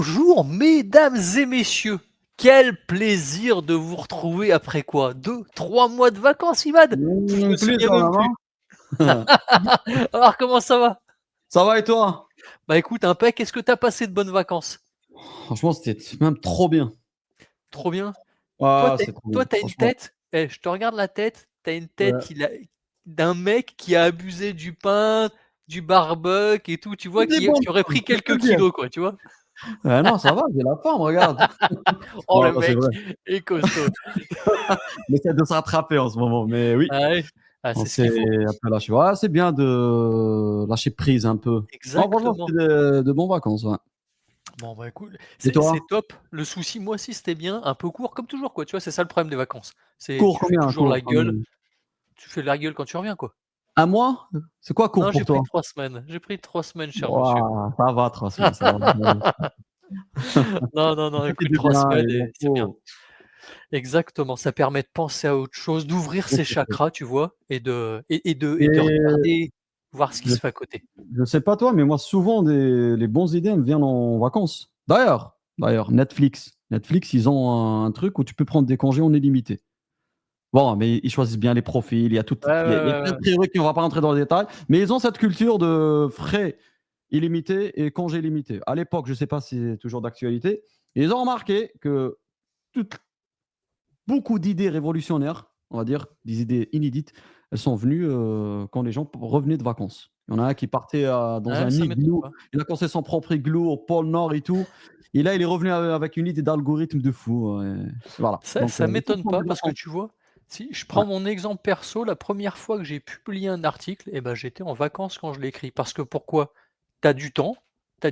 Bonjour mesdames et messieurs, quel plaisir de vous retrouver après quoi? 2, 3 mois de vacances Imad? Je me Plus souviens quand même même, plus. hein? Alors comment ça va? Ça va et toi? Bah écoute impec, est-ce que tu as passé de bonnes vacances? Franchement, c'était même trop bien. Trop bien. Toi Ah, tu c'est trop bien, toi tu une franchement. tête, je te regarde la tête, tu as une tête Ouais. il a d'un mec qui a abusé du pain, du barbecue et tout, tu vois? Que des bonnes Qui aurait choses, pris que te quelques dire. kilos quoi, tu vois? Non, ça va, j'ai la forme, regarde. Oh le Non, c'est mec vrai. est costaud. On essaie de se rattraper en ce moment, mais oui, Ah ouais, ah on c'est ce s'est qu'il faut. un peu lâché. Ouais, c'est bien de lâcher prise un peu. Non, franchement, Exactement. c'était de bons vacances, ouais. Bon, bah, écoute, Et c'est toi? top. Le souci, moi aussi, c'était bien, un peu court comme toujours, quoi, tu vois? C'est ça le problème des vacances. C'est Cours tu fais combien? toujours Cours la gueule, combien? tu fais de la gueule quand tu reviens, quoi. 1 mois? C'est quoi cours Non, pour toi? j'ai pris 3 semaines, cher monsieur. Waouh, ça va 3 semaines, ça va. Non, non, non, Ça fait écoute, du 3 bien, semaines il en et c'est bien. faut. Exactement, ça permet de penser à autre chose, d'ouvrir ses chakras, tu vois? Et de Et regarder, voir ce qui je se fait à côté. je sais pas toi, mais moi souvent les bonnes idées me viennent en vacances. D'ailleurs, Netflix, ils ont un truc où tu peux prendre des congés en illimité. Bon, mais ils choisissent bien les profils, Ouais, ouais, il y a plein ouais, de ouais. prérequis, on va pas rentrer dans le détail, mais ils ont cette culture de frais illimités et congés limités. À l'époque, je sais pas si c'est toujours d'actualité, ils ont remarqué que toutes beaucoup d'idées révolutionnaires, on va dire, des idées inédites, elles sont venues, quand les gens revenaient de vacances. Il y en a un qui partait, dans Ouais, un ça m'étonne igloo, pas. il a construit son propre igloo au pôle Nord et tout, et là, il est revenu avec une idée d'algorithme de fou, voilà. Donc, Ça il faut m'étonne prendre pas des parce que vacances. tu vois, si je Ouais. prends mon exemple perso, la première fois que j'ai publié un article et ben, j'étais en vacances quand je l'ai écrit. Parce que pourquoi? Tu as du temps, tu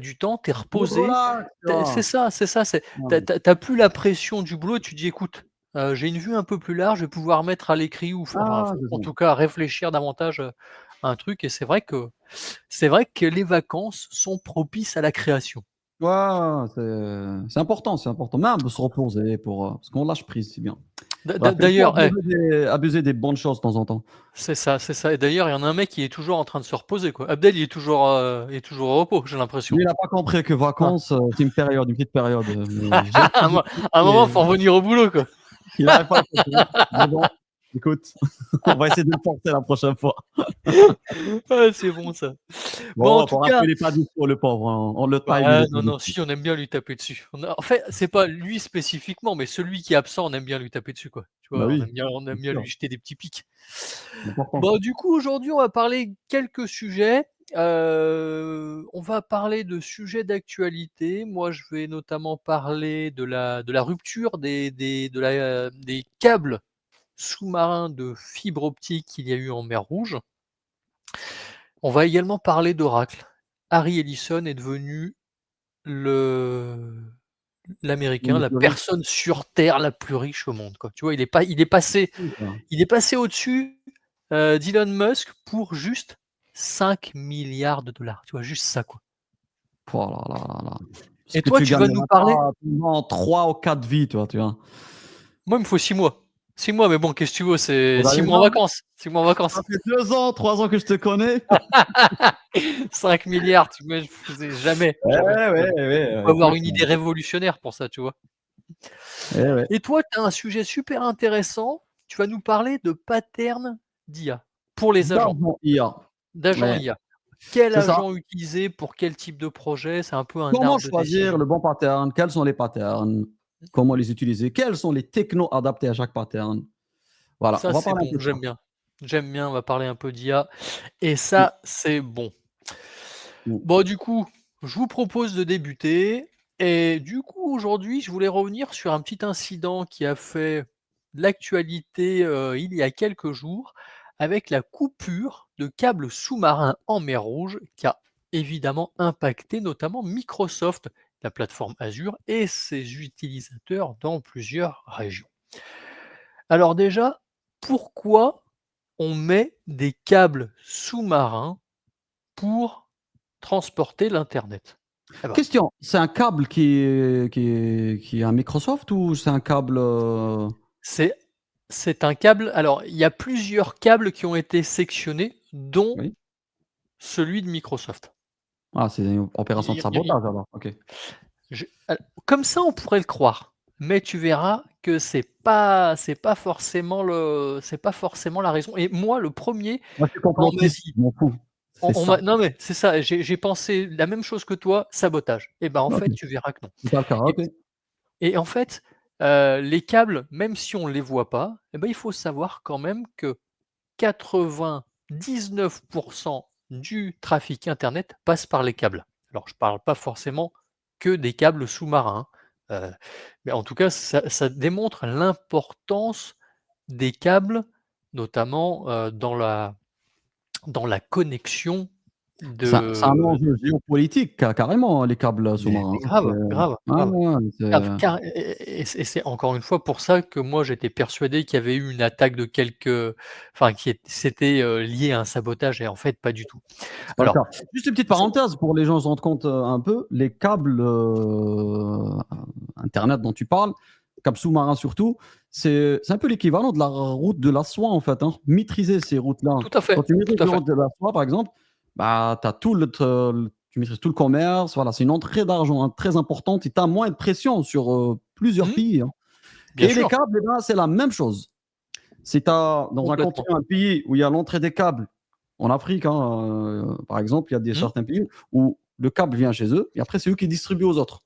es reposé, Relax, tu tu vois? c'est ça, c'est Ouais, tu as plus la pression du boulot et tu te dis: «Écoute, j'ai une vue un peu plus large, je vais pouvoir mettre à l'écrit ou enfin, c'est ça. en tout cas réfléchir davantage, à un truc» et c'est vrai que les vacances sont propices à la création. Ouais, c'est important, c'est important. Même se reposer pour, parce qu'on lâche prise, c'est bien. Bref, il faut D'ailleurs, abuser des bonnes choses de temps en temps. c'est ça et d'ailleurs, il y en a un mec qui est toujours en train de se reposer, quoi. Abdel, il est toujours au repos, j'ai l'impression. Lui, il a pas compris que Ah. vacances, c'est une période, une petite période, mais j'ai À un essayé mo à un moment, d'expliquer, faut revenir au boulot, quoi. il arrive pas à comprendre. Mais bon, écoute, on va essayer de le forcer la prochaine fois. Ah, c'est bon ça. Bon, en Bon, tout pour rappeler cas il est pas dispo le pauvre, hein, on le time, il ouais, est pas non, non, dispo. si, on aime bien lui taper dessus. En fait, c'est pas lui spécifiquement, mais celui qui est absent, on aime bien lui taper dessus, quoi. Tu Bah vois? oui, On aime bien bien lui sûr, jeter des petits pics. c'est important. Bon, du coup, aujourd'hui, on va parler quelques sujets. On va parler de sujets d'actualité. Moi, je vais notamment parler de la rupture des câbles sous-marins de fibre optique qu'il y a eu en mer Rouge. On va également parler d'Oracle. Harry Ellison est devenu le l'américain, Le la plus riche, personne sur terre la plus riche au monde, quoi. Tu vois? oui, ça. Il est passé au-dessus, d'Elon Musk pour juste 5 milliards de dollars. Tu vois? Juste ça, quoi. Oh là là là là. Ce Et que toi, tu tu vas nous gagneras parler pas pendant 3 ou 4 vies, toi, tu vois? moi, il me faut 6 mois. 6 mois, mais bon, qu'est-ce que tu veux? C'est 6 mois en Déjà, vacances, 6 mois en ça vacances. fait 2 ans, 3 ans que je te connais. 5 milliards, tu imagines? C'est jamais, jamais. Ouais, Faut ouais, avoir écoute, une idée révolutionnaire pour ça, tu vois? ouais. Et toi, tu as un sujet super intéressant. Tu vas nous parler de patterns d'IA pour les agents, D'argent IA. d'agents Ouais, IA. Quel c'est ça. agent utiliser pour quel type de projet? C'est un peu un Comment arbre de choisir décision. le bon pattern? Quels sont les patterns? Comment les utiliser? Quels sont les technos adaptés à chaque pattern? Voilà, on Ça, va c'est parler un bon, peu de ça. j'aime bien. J'aime bien, on va parler un peu d'IA et Mmh, ça, c'est bon. mmh. Bon, du coup, je vous propose de débuter et du coup, aujourd'hui, je voulais revenir sur un petit incident qui a fait l'actualité, il y a quelques jours, avec la coupure de câbles sous-marins en mer Rouge qui a évidemment impacté notamment Microsoft, la plateforme Azure et ses utilisateurs dans plusieurs régions. Alors déjà, pourquoi on met des câbles sous-marins pour transporter l'internet? Eh ben, Question, c'est un câble qui est un Microsoft ou c'est un câble, c'est c'est un câble alors il y a plusieurs câbles qui ont été sectionnés, dont oui? celui de Microsoft. Ah, c'est une opération de Il sabotage alors? OK. Comme ça, on pourrait le croire, mais tu verras que c'est pas forcément la raison et moi, le premier, Moi, je suis quand on m'a complotiste, dit je m'en fous. C'est on m'a ça. non, mais c'est ça, j'ai pensé la même chose que toi, sabotage et ben, en OK, fait, tu verras que non c'est pas le cas, et OK. et en fait, les câbles, même si on les voit pas, et ben, il faut savoir quand même que 99 du trafic internet passe par les câbles. Alors je parle pas forcément que des câbles sous-marins, hein, mais en tout cas ça démontre l'importance des câbles, notamment, dans la connexion C'est un de enjeu géopolitique carrément, les câbles mais sous-marins, hein. grave, grave, Ouais, grave. ouais, ouais, Et c'est encore une fois pour ça que moi j'étais persuadé qu'il y avait eu une attaque de quelque enfin c'était, lié à un sabotage et en fait pas du tout. c'est pas le Alors cas. Juste une petite c'est parenthèse pour les gens se rendent compte, un peu, les câbles, internet dont tu parles, câbles sous-marins surtout, c'est un peu l'équivalent de la route de la soie en fait, hein. Maîtriser ces routes-là. tout à Quand fait, tu maîtrises tout à la fait. route de la soie par exemple, bah, tu as tout tu maîtrises tout le commerce, voilà, c'est une entrée d'argent, hein, très importante et tu as moins de pression sur, plusieurs Mmh, pays, hein. bien Et les sûr, câbles, eh ben, c'est la même chose. Si tu as dans un complètement. continent, un pays où il y a l'entrée des câbles, en Afrique, hein, par exemple, il y a Mmh, certains pays où le câble vient chez eux et après c'est eux qui distribuent aux autres.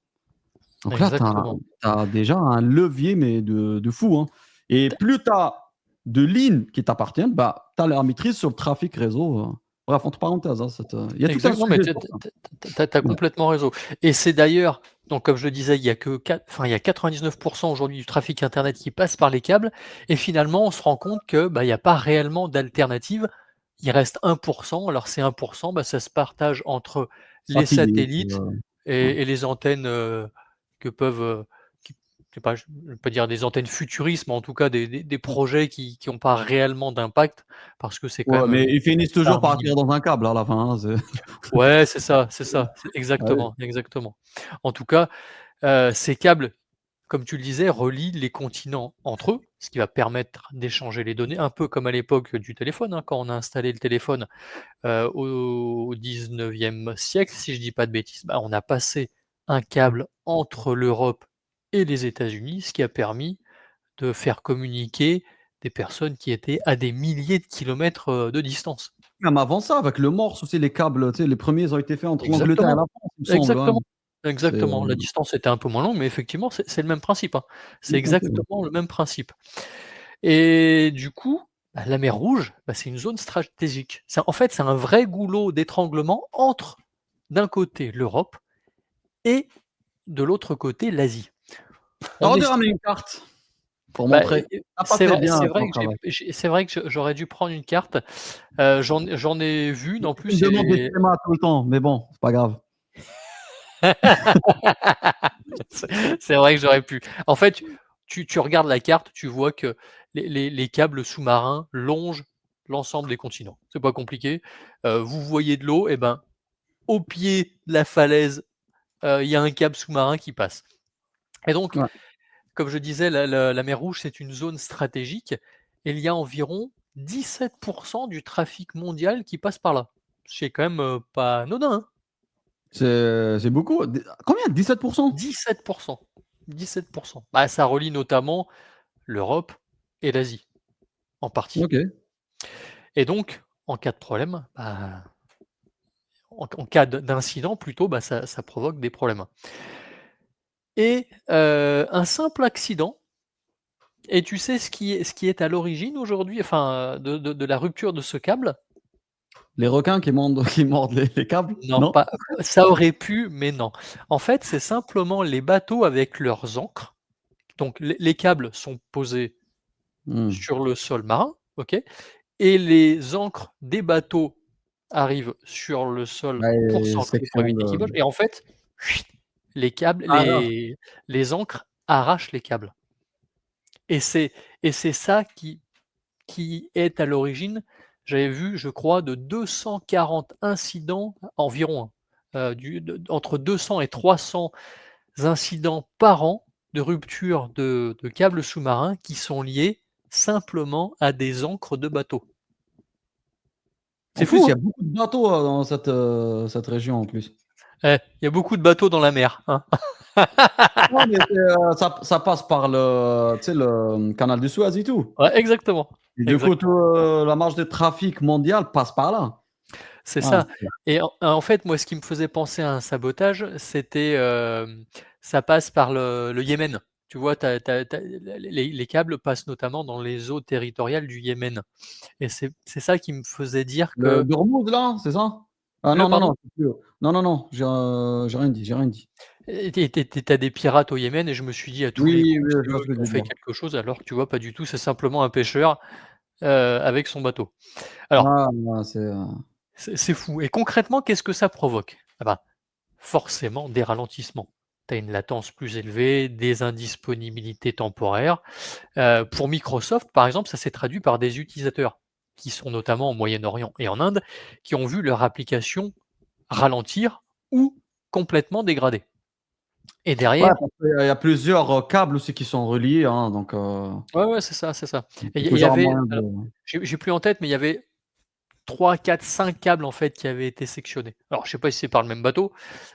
Donc là, tu exactement. as déjà un levier mais de fou, hein, et plus tu as de lignes qui t'appartiennent, bah, tu as la maîtrise sur le trafic réseau, bref, entre parenthèses, hein, il y a tout un Non, mais sujet tu sur ça. as Ouais. complètement raison et c'est d'ailleurs donc comme je le disais, il y a 99 aujourd'hui du trafic internet qui passe par les câbles et finalement on se rend compte que, bah, il y a pas réellement d'alternative. Il reste 1 alors ces 1 bah, ça se partage entre les Satellite, satellites ouais. et les antennes, que peuvent, qui je sais pas, je vais pas dire des antennes futuristes, mais en tout cas des projets qui ont pas réellement d'impact parce que c'est quand Ouais, même, mais ils finissent une toujours part par minime. atterrir dans un câble à la fin, hein, c'est Ouais, c'est ah oui. exactement, exactement. En tout cas, ces câbles, comme tu le disais, relient les continents entre eux, ce qui va permettre d'échanger les données, un peu comme à l'époque du téléphone, hein, quand on a installé le téléphone, au 19e siècle, si je dis pas de bêtises, bah, on a passé un câble entre l'Europe et les États-Unis, ce qui a permis de faire communiquer des personnes qui étaient à des milliers de kilomètres, de distance. Même avant ça, avec le Morse aussi, les câbles, tu sais, les premiers ils ont été faits entre l'Angleterre et Exactement, la France, il me semble, ouais. exactement, C'est exactement. La distance était un peu moins longue, mais effectivement, c'est le même principe, hein. C'est tout à fait, ouais. exactement le même principe et du coup, bah, la mer Rouge, bah, c'est une zone stratégique. C'est un vrai goulot d'étranglement entre, d'un côté, l'Europe et de l'autre côté, l'Asie. On Alors tu estime ramènes une carte pour bah, montrer. Tu as pas fait bien c'est ton vrai que travail. c'est vrai que j'aurais dû prendre une carte, j'en ai vu, en plus, Tu me c'est demandes des les schémas tout le temps, mais bon, c'est pas grave. c'est vrai que j'aurais pu. En fait, tu regardes la carte, tu vois que les câbles sous-marins longent l'ensemble des continents. C'est pas compliqué. Vous voyez de l'eau et ben, au pied de la falaise, il y a un câble sous-marin qui passe et donc, Ouais. comme je disais, la mer Rouge, c'est une zone stratégique et il y a environ 17 du trafic mondial qui passe par là. C'est quand même, pas anodin, hein. C'est beaucoup. Combien? 17%? 17 17. Bah, ça relie notamment l'Europe et l'Asie, en partie OK. et donc en cas de problème, bah, en cas d'incident plutôt, bah, ça provoque des problèmes et un simple accident et tu sais ce qui est à l'origine aujourd'hui, enfin, de la rupture de ce câble? Les requins qui mordent qui mordent les câbles, Non, non? pas ça aurait pu, mais non. En fait, c'est simplement les bateaux avec leurs ancres, donc les câbles sont posés Mmh. sur le sol marin, OK? Et les ancres des bateaux arrivent sur le sol pour Ouais, s'ancrer pour section éviter de qu'ils bougent et en fait, les câbles ah alors, les ancres arrachent les câbles et c'est ça qui est à l'origine, j'avais vu, je crois, de 240 incidents environ, hein, du de entre 200 et 300 incidents par an de rupture de câbles sous-marins qui sont liés simplement à des ancres de bateaux. en C'est plus, fou, il y hein? a beaucoup de bateaux, dans cette région en plus. Il y a beaucoup de bateaux dans la mer, hein. Non, mais c'est, ça passe par le tu sais, le canal de Suez et tout. Ouais, exactement, Et du coup, tout, exactement. la marge de trafic mondial passe par là. C'est Ouais, ça et en fait, moi, ce qui me faisait penser à un sabotage, c'était, ça passe par le Yémen. Tu vois? Tu as les câbles passent notamment dans les eaux territoriales du Yémen et c'est ça qui me faisait dire le que d'Ormuz là, c'est ça? Ah le non, non, pardon? non, c'est plus non, non, non, j'ai rien dit, j'ai rien dit. Et tu des pirates au Yémen et je me suis dit: «À tous les Oui, coups, oui, c'est je vois eux ce que qui tu ont veux fait dire. quelque chose», alors que tu vois? Pas du tout, c'est simplement un pêcheur, avec son bateau. Alors, Ah, ouais, c'est, c'est fou et concrètement, qu'est-ce que ça provoque? Ah bah, forcément des ralentissements. Tu as une latence plus élevée, des indisponibilités temporaires. Pour Microsoft, par exemple, ça s'est traduit par des utilisateurs qui sont notamment au Moyen-Orient et en Inde, qui ont vu leur application ralentir ou complètement dégradée et ouais, derrière parce qu'il y a plusieurs, câbles aussi qui sont reliés, hein, donc ouais, ouais, c'est ça il et faut il y toujours un avait moyen alors, de j'ai plus en tête, mais il y avait 3, 4, 5 câbles en fait qui avaient été sectionnés. Alors je sais pas si c'est par le même bateau,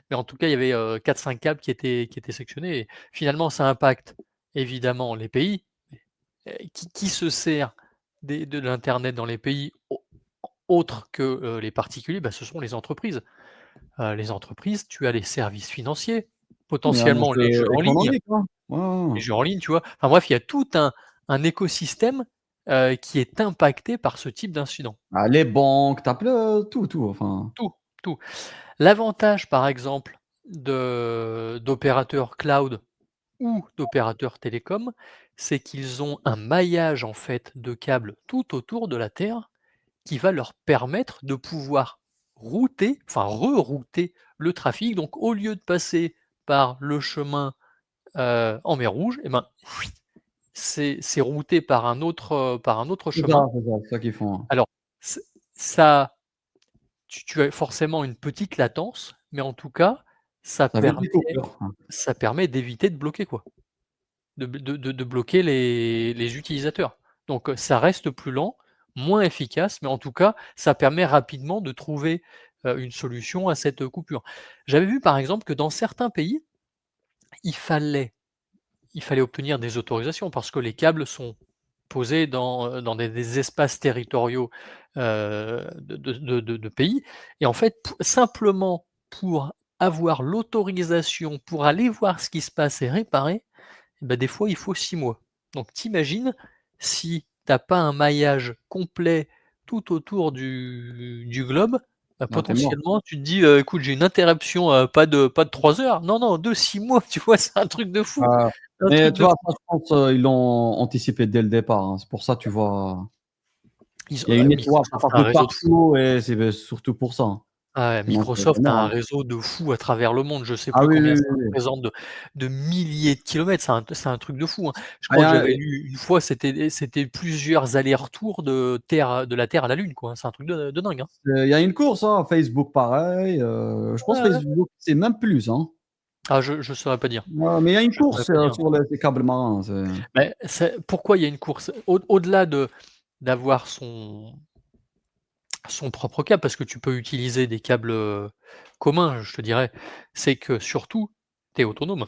mais en tout cas il y avait, 4-5 câbles qui étaient sectionnés et finalement ça impacte évidemment les pays. Qui se sert de l'internet dans les pays autres que, les particuliers? Bah, ce sont les entreprises. Les entreprises, tu as les services financiers, il y a un potentiellement enjeu économique, hein. Ouais, ouais, ouais. les jeux en ligne, tu vois? Enfin bref, il y a tout un écosystème, qui est impacté par ce type d'incident. Ah, les banques, tu as tout, tout, enfin. Tout, tout. L'avantage, par exemple, d'opérateurs cloud ou d'opérateurs télécoms, c'est qu'ils ont un maillage, en fait, de câbles tout autour de la Terre qui va leur permettre de pouvoir router, enfin rerouter le trafic. Donc au lieu de passer par le chemin, en mer Rouge et ben, c'est routé par un autre chemin. C'est ça qu'ils font, hein. Alors ç ça tu as forcément une petite latence, mais en tout cas, ça Ça évite permet les coupures, hein. ça permet d'éviter de bloquer quoi, de bloquer les utilisateurs. Donc ça reste plus lent, moins efficace, mais en tout cas, ça permet rapidement de trouver, une solution à cette, coupure. J'avais vu par exemple que dans certains pays, il fallait il fallait obtenir des autorisations parce que les câbles sont posés dans des espaces territoriaux, de pays et en fait, simplement pour avoir l'autorisation pour aller voir ce qui se passe et réparer, bah, des fois, il faut 6 mois. Donc t'imagines si tu as pas un maillage complet tout autour du globe, bah, Là, tu es mort. potentiellement tu te dis: «Écoute, j'ai une interruption, pas de 3 heures, non, non, de 6 mois», tu vois? C'est un truc de fou, Heu, un mais truc tu de vois, fou. ça, je pense, ils l'ont anticipé dès le départ, hein. C'est pour ça, tu vois, il y a une étoile, ça Microsoft passe a de un réseau de fou. partout et c'est surtout pour ça, hein. Ah ouais, Sinon c'est Microsoft a mort, un hein. réseau de fou à travers le monde. Je sais Ah plus oui, combien oui, ça oui, oui. représente de milliers de kilomètres. C'est un truc de fou, hein. Je Ah, il y crois que a j'avais lu une fois, c'était plusieurs allers-retours de la Terre à la Lune, quoi, hein. C'est un truc de dingue, hein. il y a une course, hein, Facebook pareil, je pense Ouais, ouais. Facebook, c'est même plus, hein. Ah, je saurais pas dire. Ouais, mais il y a une Je saurais course, pas dire. sur les câbles marins, c'est Mais c'est pourquoi il y a une course? Au-delà d'avoir son propre câble, parce que tu peux utiliser des câbles, communs, je te dirais, c'est que surtout, tu es autonome.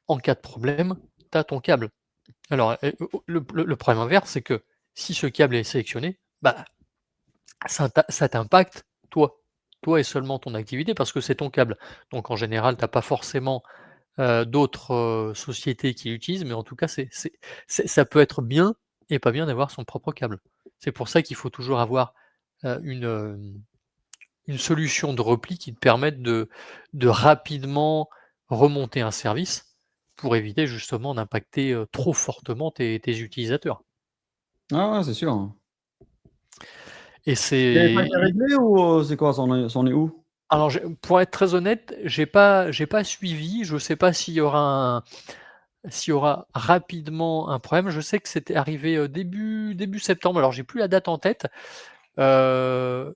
En cas de problème, tu as ton câble. Alors, le problème inverse, c'est que si ce câble est sélectionné, bah, ça t'impacte toi. Toi et seulement ton activité parce que c'est ton câble. Donc en général, tu as pas forcément, d'autres, sociétés qui l'utilisent, mais en tout cas, ça peut être bien et pas bien d'avoir son propre câble. C'est pour ça qu'il faut toujours avoir, une solution de repli qui te permette de rapidement remonter un service pour éviter justement d'impacter, trop fortement tes utilisateurs ah ouais, c'est sûr, hein. et Et ça a c'est été réglé ou, c'est quoi? Ça en est où? alors pour être très honnête, j'ai pas suivi, je sais pas s'il y aura rapidement un problème. Je sais que c'était arrivé, début septembre, alors j'ai plus la date en tête, heu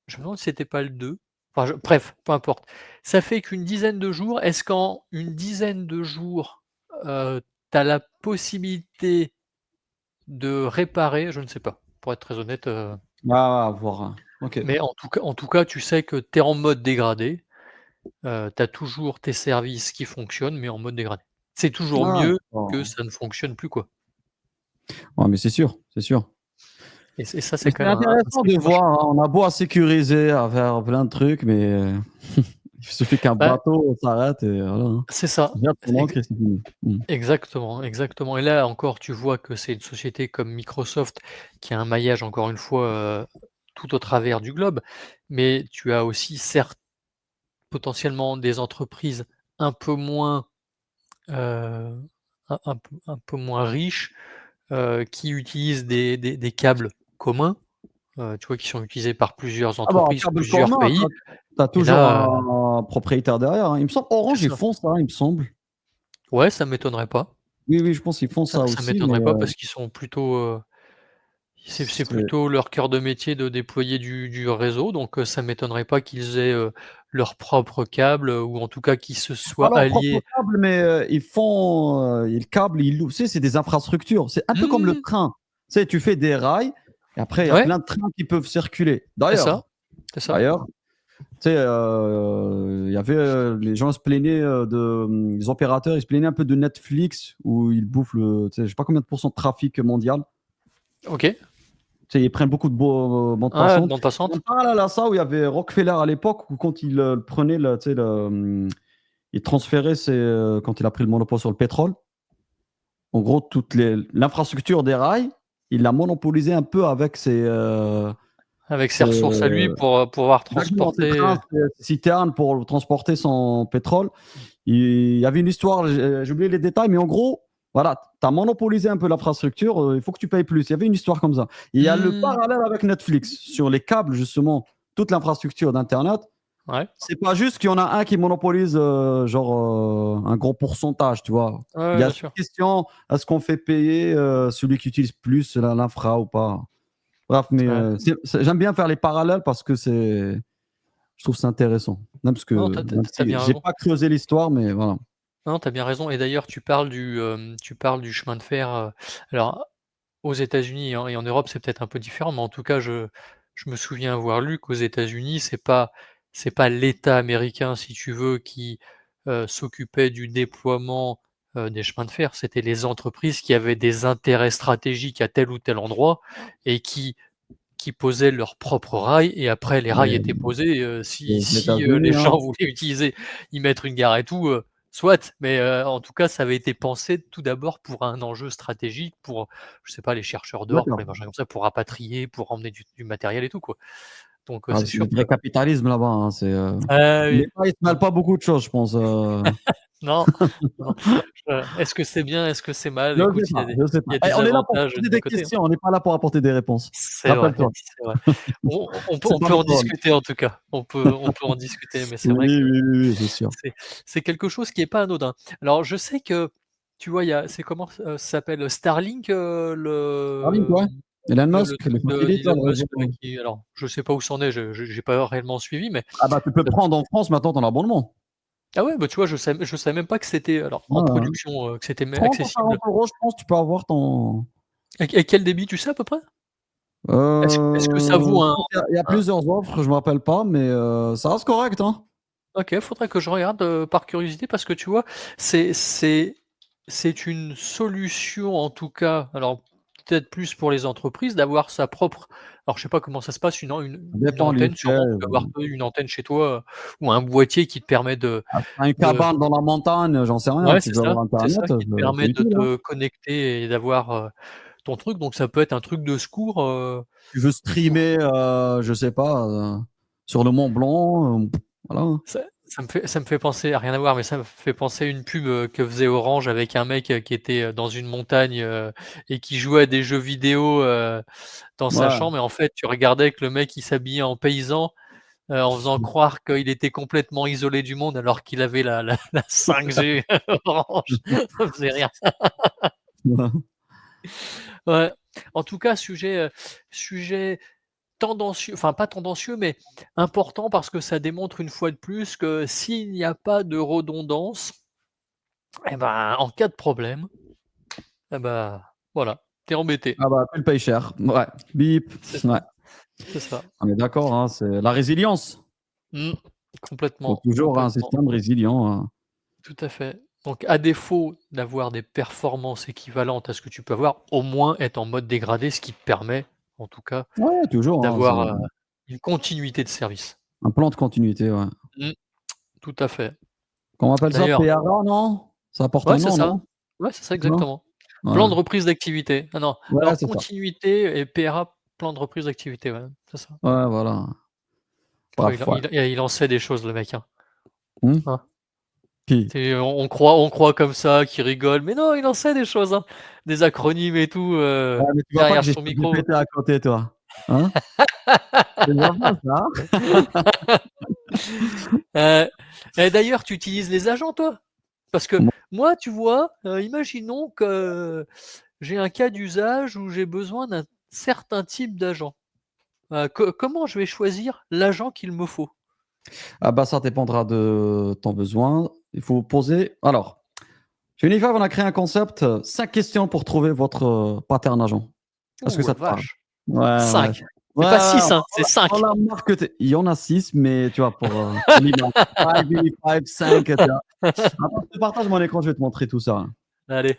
je me demande si c'était pas le 2. Enfin bref, peu importe. Ça fait qu'une dizaine de jours. Est-ce qu'en une dizaine de jours, tu as la possibilité de réparer? Je ne sais pas, pour être très honnête, Ah, à voir, hein. OK. mais en tout cas, tu sais que tu es en mode dégradé tu as toujours tes services qui fonctionnent, mais en mode dégradé. C'est toujours Ah mieux que d'accord. ça ne fonctionne plus, quoi. Ouais, mais c'est sûr, c'est sûr. Et ça, Mais c'est c'est quand même un intéressant de sacré voir, marché. hein, on a beau à sécuriser, à faire plein de trucs, mais il suffit qu'un Bah, bateau s'arrête et voilà, hein. c'est ça, Jette ton ex ancre et c'est fini. Mmh. exactement, exactement et là encore, tu vois que c'est une société comme Microsoft qui a un maillage encore une fois, tout au travers du globe, mais tu as aussi certes potentiellement des entreprises un peu moins, heu, un peu moins riches, qui utilisent des câbles communs, tu vois? Qui sont utilisés par plusieurs Ah bah, en entreprises, câble plusieurs commun, pays tu as et toujours là, un propriétaire derrière, hein. Il me semble Orange, c'est ils ça. font ça, il me semble. Ouais, ça m'étonnerait pas. Oui, oui, je pense qu'ils font ça Ça aussi, mais m'étonnerait pas parce qu'ils sont plutôt, c'est c'est plutôt leur cœur de métier de déployer du réseau, donc ça m'étonnerait pas qu'ils aient, leur propre câble, ou en tout cas qu'ils se pas soient leur propre alliés. câble, mais ils font, ils câblent, ils louent. Tu sais, c'est des infrastructures. C'est un peu comme le Mmh! train. Tu sais, tu fais des rails et après il y a Ouais, plein de trains qui peuvent circuler. c'est ça, c'est ça. D'ailleurs, tu sais, il y avait, les gens se plaignaient, les opérateurs, ils se plaignaient un peu de Netflix où ils bouffent le tu sais, je sais pas combien de pourcents de trafic mondial. OK. Tu sais, ils prennent beaucoup de bandes Ah, passantes. bande Il y a un passante. parallèle à ça où il y avait Rockefeller à l'époque où quand il, prenait le tu sais, il transférait quand il a pris le monopole sur le pétrole, en gros, toute l'infrastructure des rails, il l'a monopolisé un peu avec Avec ses ses ressources à lui pour, pouvoir exactement, ses trains, transporter. ses citernes pour le transporter son pétrole. Il y avait une histoire, j'ai oublié les détails, mais en gros, voilà, tu as monopolisé un peu l'infrastructure, il faut que tu payes plus. Il y avait une histoire comme ça. Et il y a le Mmh. parallèle avec Netflix sur les câbles, justement, toute l'infrastructure d'internet. Ouais. C'est pas juste qu'il y en a un qui monopolise, un gros pourcentage, tu vois? Ouais, Il ouais, y a bien cette sûr. question, est-ce qu'on fait payer, celui qui utilise plus l'infra ou pas? Bref, mais, Ouais. j'aime bien faire les parallèles parce que je trouve c'est intéressant. Même parce Non, que tu même as si bien j'ai raison. pas creusé l'histoire, mais voilà. Non, tu as bien raison et d'ailleurs tu parles du chemin de fer, alors aux États-Unis et en Europe, c'est peut-être un peu différent, mais en tout cas, je me souviens avoir lu qu'aux États-Unis, c'est pas l'État américain, si tu veux, qui, s'occupait du déploiement, des chemins de fer. C'était les entreprises qui avaient des intérêts stratégiques à tel ou tel endroit et qui posaient leurs propres rails et après les rails étaient Mais posés, aux les États-Unis, hein. gens voulaient utiliser y mettre une gare et tout, soit, mais en tout cas, ça avait été pensé tout d'abord pour un enjeu stratégique, pour, je sais pas, les chercheurs d'or, pour D'accord. les machins comme ça, pour rapatrier, pour emmener du matériel et tout, quoi. Donc Ah, c'est c'est du sûr vrai que capitalisme là-bas, hein, ah oui, l'État, il se mêle non, pas beaucoup de choses, je pense, non, non, est-ce que c'est bien? Est-ce que c'est mal? Je Écoute, sais pas, je sais il pas. y a Eh, des on est là pour avantages poser des 2 des côtés, hein. questions, on n'est pas là pour apporter des réponses. C'est vrai, Rappelle-toi, c'est vrai. c'est On pas peut en notre rôle. discuter en tout cas. On peut en discuter, mais c'est Oui, vrai que oui, oui, oui, c'est sûr. c'est c'est quelque chose qui est pas anodin. Alors je sais que, tu vois, il y a c'est comment, ça s'appelle? Starlink, Starlink, ouais. Elon le Musk, truc les satellites là, d'Elon le réseau, Musk là ouais. qui, alors je sais pas où c'en est, je j'ai pas réellement suivi, mais Ah bah, tu peux heu prendre en France maintenant ton abonnement. ah ouais, bah, tu vois, je savais même pas que c'était alors en Ouais, ouais. production, que c'était même 30 ou accessible. 40 €, je pense, tu peux avoir ton Et quel débit, tu sais à peu près? Est-ce que ça vaut je un pense qu'il y a plusieurs offres, je me rappelle pas, mais ça reste correct, hein. OK, faudrait que je regarde, par curiosité parce que tu vois, c'est c'est c'est une solution en tout cas, alors peut-être plus pour les entreprises d'avoir sa propre, alors je sais pas comment ça se passe, Ça une dépend antenne l'UFL, sûrement, tu peux avoir toi une antenne chez toi, ou un boîtier qui te permet une de cabane dans la montagne, j'en sais rien, ouais, tu veux avoir c'est internet, ça qui te c'est permet de utile, hein. te connecter et d'avoir, ton truc, donc ça peut être un truc de secours, Tu veux streamer, je sais pas, sur le Mont Blanc, voilà, hein. Ça me fait penser à rien à voir, mais ça me fait penser à une pub, que faisait Orange avec un mec, qui était, dans une montagne, et qui jouait à des jeux vidéo, dans sa Ouais. chambre et en fait, tu regardais que le mec, il s'habillait en paysan, en faisant croire qu'il était complètement isolé du monde alors qu'il avait la 5G Orange. Ça me faisait rire. Ouais. En tout cas, sujet tendancieux, enfin pas tendancieux, mais important parce que ça démontre une fois de plus que s'il n'y a pas de redondance, et ben, en cas de problème, et ben, voilà, tu es embêté. Ah bah, tu le payes cher. Ouais, bip, C'est ouais. ça, c'est ça. On est d'accord, hein, c'est la résilience. Mmh. Faut Complètement, toujours un complètement. système résilient. Tout à fait. Donc à défaut d'avoir des performances équivalentes à ce que tu peux avoir, au moins être en mode dégradé, ce qui te permet, en tout cas, Ouais, toujours, hein, c'est d'avoir, une continuité de service. un plan de continuité, ouais. Mmh, tout à fait. Qu'on appelle ça D'ailleurs PRA, non? Ça porte ouais, un c'est nom, ça. non? Ouais, c'est ça Non? exactement. Plan Ouais. de reprise d'activité. Ah non, Ouais, alors c'est ça. continuité et PRA, plan de reprise d'activité, ouais, c'est ça. Ouais, voilà. Ouais, Bref, ouais. il en sait des choses le mec, hein. Mmh? Hein. Qui? C'est on croit comme ça qu'il rigole, mais non, il en sait des choses, hein. Des acronymes et tout, Ouais, mais tu vois pas que derrière j'ai son micro. GPT à côté, toi? Hein? Tu vois pas ça, hein? Heu et d'ailleurs, tu utilises les agents, toi? Parce que Comment moi, tu vois, imaginons que j'ai un cas d'usage où j'ai besoin d'un certain type d'agent. Comment je vais choisir l'agent qu'il me faut? ah bah, ça dépendra de ton besoin. Il faut poser alors, chez Unifive, on a créé un concept, 5 questions pour trouver votre, pattern agent. Est-ce que Ouh ça la te parle? vache! Ouais, ouais. 5. Ouais, C'est pas ouais, 6, hein, c'est on 5. l'a marketé. Il y en a 6, mais tu vois, pour l'image. 5, Unifive, 5, tu vois? Attends, je te partage mon écran, je vais te montrer tout ça. Allez.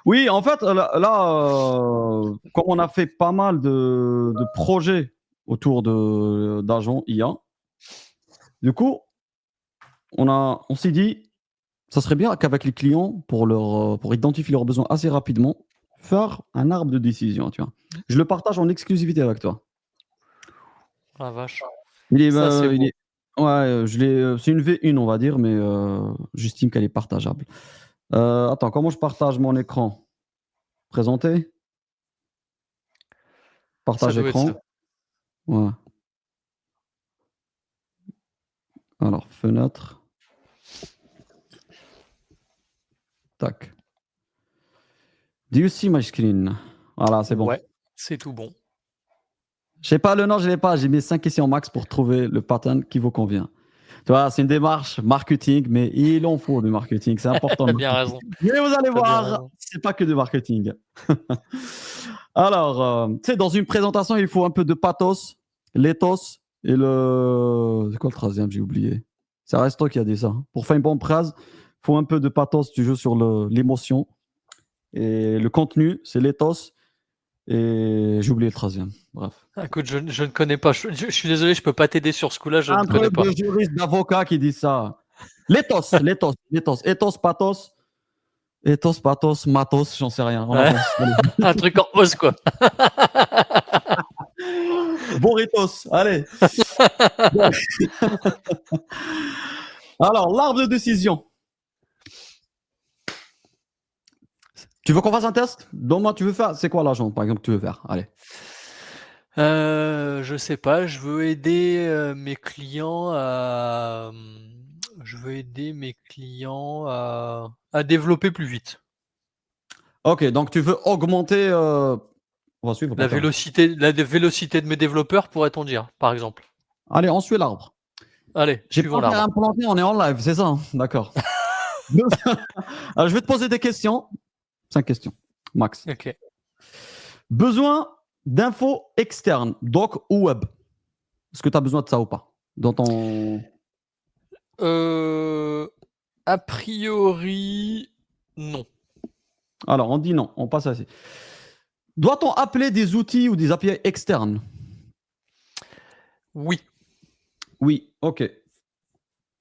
Oui, en fait, comme on a fait pas mal de projets autour d'agents IA, du coup, on s'est dit: «Ça serait bien qu'avec les clients, pour identifier leurs besoins assez rapidement, faire un arbre de décision», tu vois? Je le partage en exclusivité avec toi. La vache. Ça, c'est Il beau. est ouais, c'est une V1 on va dire, mais j'estime qu'elle est partageable. Attends, comment je partage mon écran? Présenter? Ça Partage doit être écran? ça. Ouais. Alors fenêtre, tac. Do you see my screen? Voilà, c'est bon. Ouais, c'est tout bon. Je sais pas le nom, je l'ai pas, j'ai mis 5 questions max pour trouver le pattern qui vous convient. Tu vois, c'est une démarche marketing, mais il en faut du marketing, c'est important Tu le as bien marketing. raison, Mais vous allez tu as bien voir, raison. c'est pas que du marketing. Alors, tu sais, dans une présentation, il faut un peu de pathos, l'éthos et c'est quoi le troisième? J'ai oublié. C'est Aristote qui a dit ça, hein. Pour faire une bonne phrase, il faut un peu de pathos, tu joues sur l'émotion et le contenu, c'est l'éthos et j'ai oublié le troisième. Bref. Écoute, je ne connais pas. Je suis désolé, je peux pas t'aider sur ce coup-là, je Un ne connais truc pas. de juriste, d'avocat qui dit ça. L'éthos, ethos, pathos, matos, j'en sais rien, on Ouais, avance. Allez. un truc en hausse, quoi. Boritos, allez. Bon. Alors, l'arbre de décision. Tu veux qu'on fasse un test? Donne-moi, tu veux faire, c'est quoi l'agent, par exemple, que tu veux faire? Allez. Je sais pas, je veux aider, mes clients je veux aider mes clients à développer plus vite. Ok, donc tu veux augmenter, on va suivre le pattern. La vélocité de mes développeurs, pourrait-on dire, par exemple. Allez, on suit l'arbre. Allez, J'ai pas suivons intérêt à l'arbre. me planter, on est en live, c'est ça, hein? D'accord. Alors, je vais te poser des questions. 5 questions, max. OK. Besoin d'infos externes, doc ou web. Est-ce que tu as besoin de ça ou pas? Dans ton Heu, A priori, non. Alors, on dit non, on passe à ci. Doit-on appeler des outils ou des API externes? Oui. Oui, OK.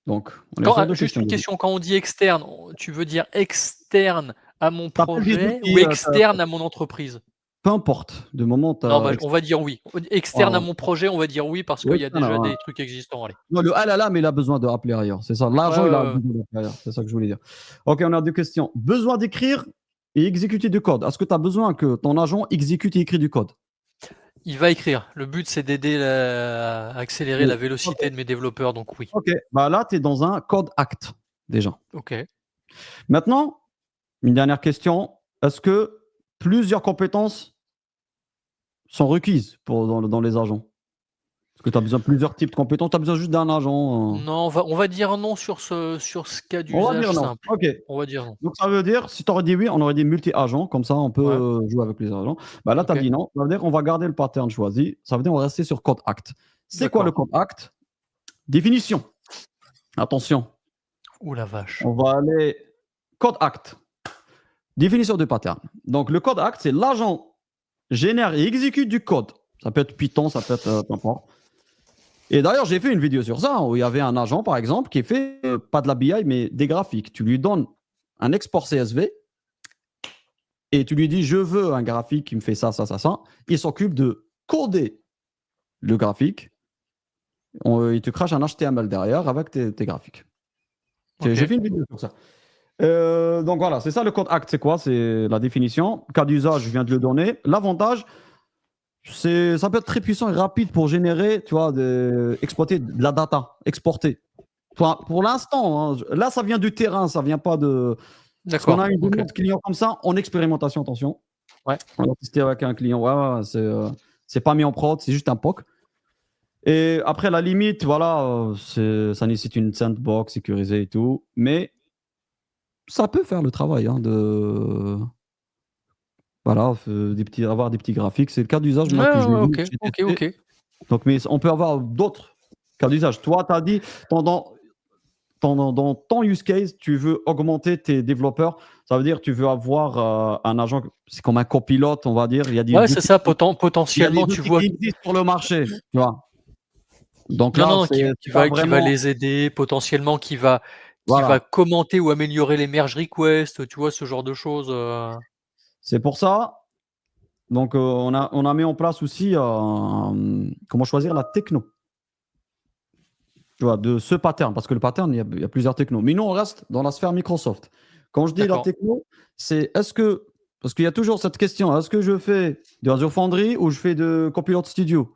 Donc, on est sur 2 Juste questions une déjà. question, quand on dit externe, tu veux dire externe à mon Tu appelles des projet ou outils, externe à mon entreprise? peu importe, du moment tu Non, as bah, on va dire oui. ouais, Externe à ouais. mon projet, on va dire oui parce Oui, qu'il y a externe, déjà ouais. des trucs existants, allez. Non, le ah là là, mais il a besoin d'appeler ailleurs, c'est ça. Ouais, L'argent, il a ouais, ouais. besoin d'appeler ailleurs, c'est ça que je voulais dire. OK, on a 2 questions. Besoin d'écrire et exécuter du code. Est-ce que tu as besoin que ton agent exécute et écrit du code? Il va écrire. Le but, c'est d'aider à accélérer Oui. la OK, vélocité de mes développeurs, donc oui. OK. Bah, là, tu es dans un code act, déjà. OK. Maintenant, une dernière question. Est-ce que plusieurs compétences sont requises dans les agents? Est-ce que tu as besoin de plusieurs types de compétences? Tu as besoin juste d'un agent? Non, on va dire non sur ce cas On va d'usage dire non. simple. OK. On va dire non. Donc ça veut dire, si tu aurais dit oui, on aurait dit multi-agents, comme ça on peut Ouais, jouer avec les agents. Bah là, tu as OK, dit non. Ça veut dire qu'on va garder le pattern choisi. Ça veut dire on va rester sur code act. C'est quoi le d'accord. code act? Définition. Attention, Ouh la vache. on va aller code ACT. Définition de pattern. Donc, le code ACT, c'est l'agent génère et exécute du code. Ça peut être Python, ça peut être peu importe. Et d'ailleurs, j'ai fait une vidéo sur ça où il y avait un agent, par exemple, qui fait pas de la BI, mais des graphiques. Tu lui donnes un export CSV et tu lui dis je veux un graphique qui me fait ça, ça, ça, ça. Il s'occupe de coder le graphique. Il te crache un HTML derrière avec tes graphiques. Ok. J'ai fait une vidéo sur ça. Donc voilà, c'est ça le code ACT, c'est quoi? C'est la définition. Cas d'usage, je viens de le donner. L'avantage, ça peut être très puissant et rapide pour générer, tu vois, exploiter de la data, exporter. Pour l'instant, hein, là, ça vient du terrain, ça vient pas de. Parce qu'on a D'accord. une Ok. demande client comme ça en expérimentation, attention. Ouais. On a testé avec un client, ouais, c'est pas mis en prod, c'est juste un POC. Et après, la limite, voilà, ça nécessite une sandbox sécurisée et tout, mais ça peut faire le travail hein, de. Voilà, avoir des petits graphiques. C'est le cas d'usage, Ouais, moi, que ouais, j'ai ouais, vu, ok, que j'ai ok, testé. ok. Donc, mais on peut avoir d'autres cas d'usage. Toi, tu as dit, dans ton use case, tu veux augmenter tes développeurs. Ça veut dire que tu veux avoir un agent, c'est comme un copilote, on va dire. Ouais, c'est ça. Il y a des Potentiellement, tu outils vois. qui existent sur le marché, tu vois. Donc Non, là, non, c'est pas qui va vraiment. les aider, potentiellement qui va Voilà. commenter ou améliorer les merge requests, tu vois, ce genre de choses. C'est pour ça. Donc, on a mis en place aussi comment choisir la techno. Tu vois, de ce pattern, parce que le pattern, il y a plusieurs technos. Mais nous, on reste dans la sphère Microsoft. Quand je dis la D'accord. techno, c'est parce qu'il y a toujours cette question, est-ce que je fais de Azure Foundry ou je fais de Copilot Studio?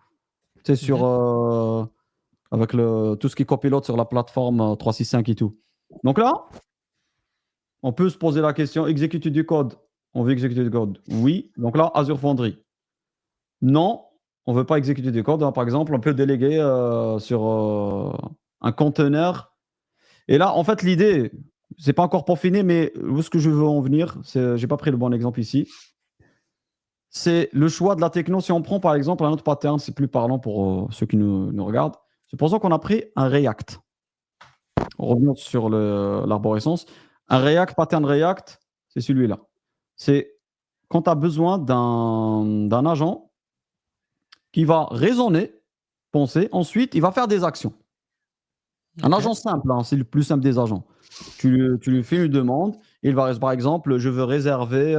C'est Mhm. avec tout ce qui est copilote sur la plateforme 365 et tout. Donc là, on peut se poser la question, exécuter du code. On veut exécuter du code. Oui. Donc là, Azure Foundry. Non, on ne veut pas exécuter du code. Par exemple, on peut déléguer sur un conteneur. Et là, en fait, l'idée, c'est pas encore peaufiné, mais où est-ce que je veux en venir? J'ai pas pris le bon exemple ici. C'est le choix de la techno. Si on prend par exemple un autre pattern, c'est plus parlant pour ceux qui nous regardent. Supposons qu'on a pris un React. On revient sur l'arborescence. Un React, pattern React, c'est celui-là. C'est quand tu as besoin d'un agent qui va raisonner, penser, ensuite il va faire des actions. Un Ok. agent simple, hein, c'est le plus simple des agents. Tu lui fais une demande, il va, par exemple, je veux réserver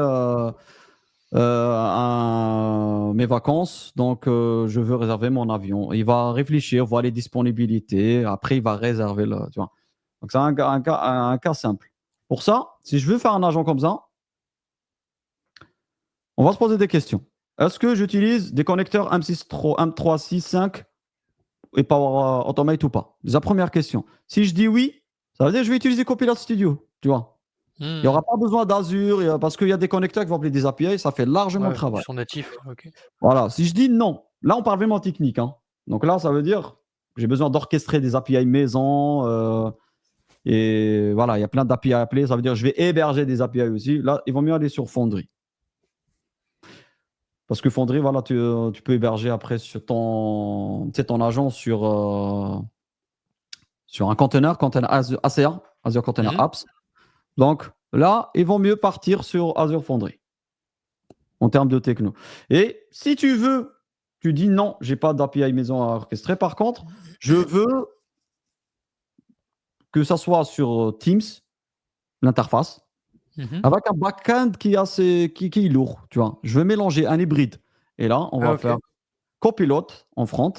mes vacances, donc je veux réserver mon avion. Il va réfléchir, voir les disponibilités, après il va réserver le. Tu vois. Donc c'est un cas simple. Pour ça, si je veux faire un agent comme ça, on va se poser des questions. Est-ce que j'utilise des connecteurs M365 et Power Automate ou pas? C'est la première question. Si je dis oui, ça veut dire que je vais utiliser Copilot Studio, tu vois. Il n'y Hmm. aura pas besoin d'Azure parce qu'il y a des connecteurs qui vont appeler des API, ça fait largement le Ouais, ils travail. sont natifs. Ok. Voilà. Si je dis non, là on parle vraiment technique, hein. Donc là, ça veut dire que j'ai besoin d'orchestrer des API maison et voilà, il y a plein d'API à appeler. Ça veut dire que je vais héberger des API aussi. Là, il vaut mieux aller sur Foundry. Parce que Foundry, voilà, tu peux héberger après sur ton agent sur un container Azure, ACA, Azure Container Mhm. Apps. Donc là, il vaut mieux partir sur Azure Foundry en termes de techno. Et si tu veux, tu dis non, j'ai pas d'API maison à orchestrer. Par contre, je veux que ça soit sur Teams, l'interface, Mhm. avec un backend qui est lourd, tu vois. Je veux mélanger un hybride. Et là, on Ah, va faire ok. Copilot en front,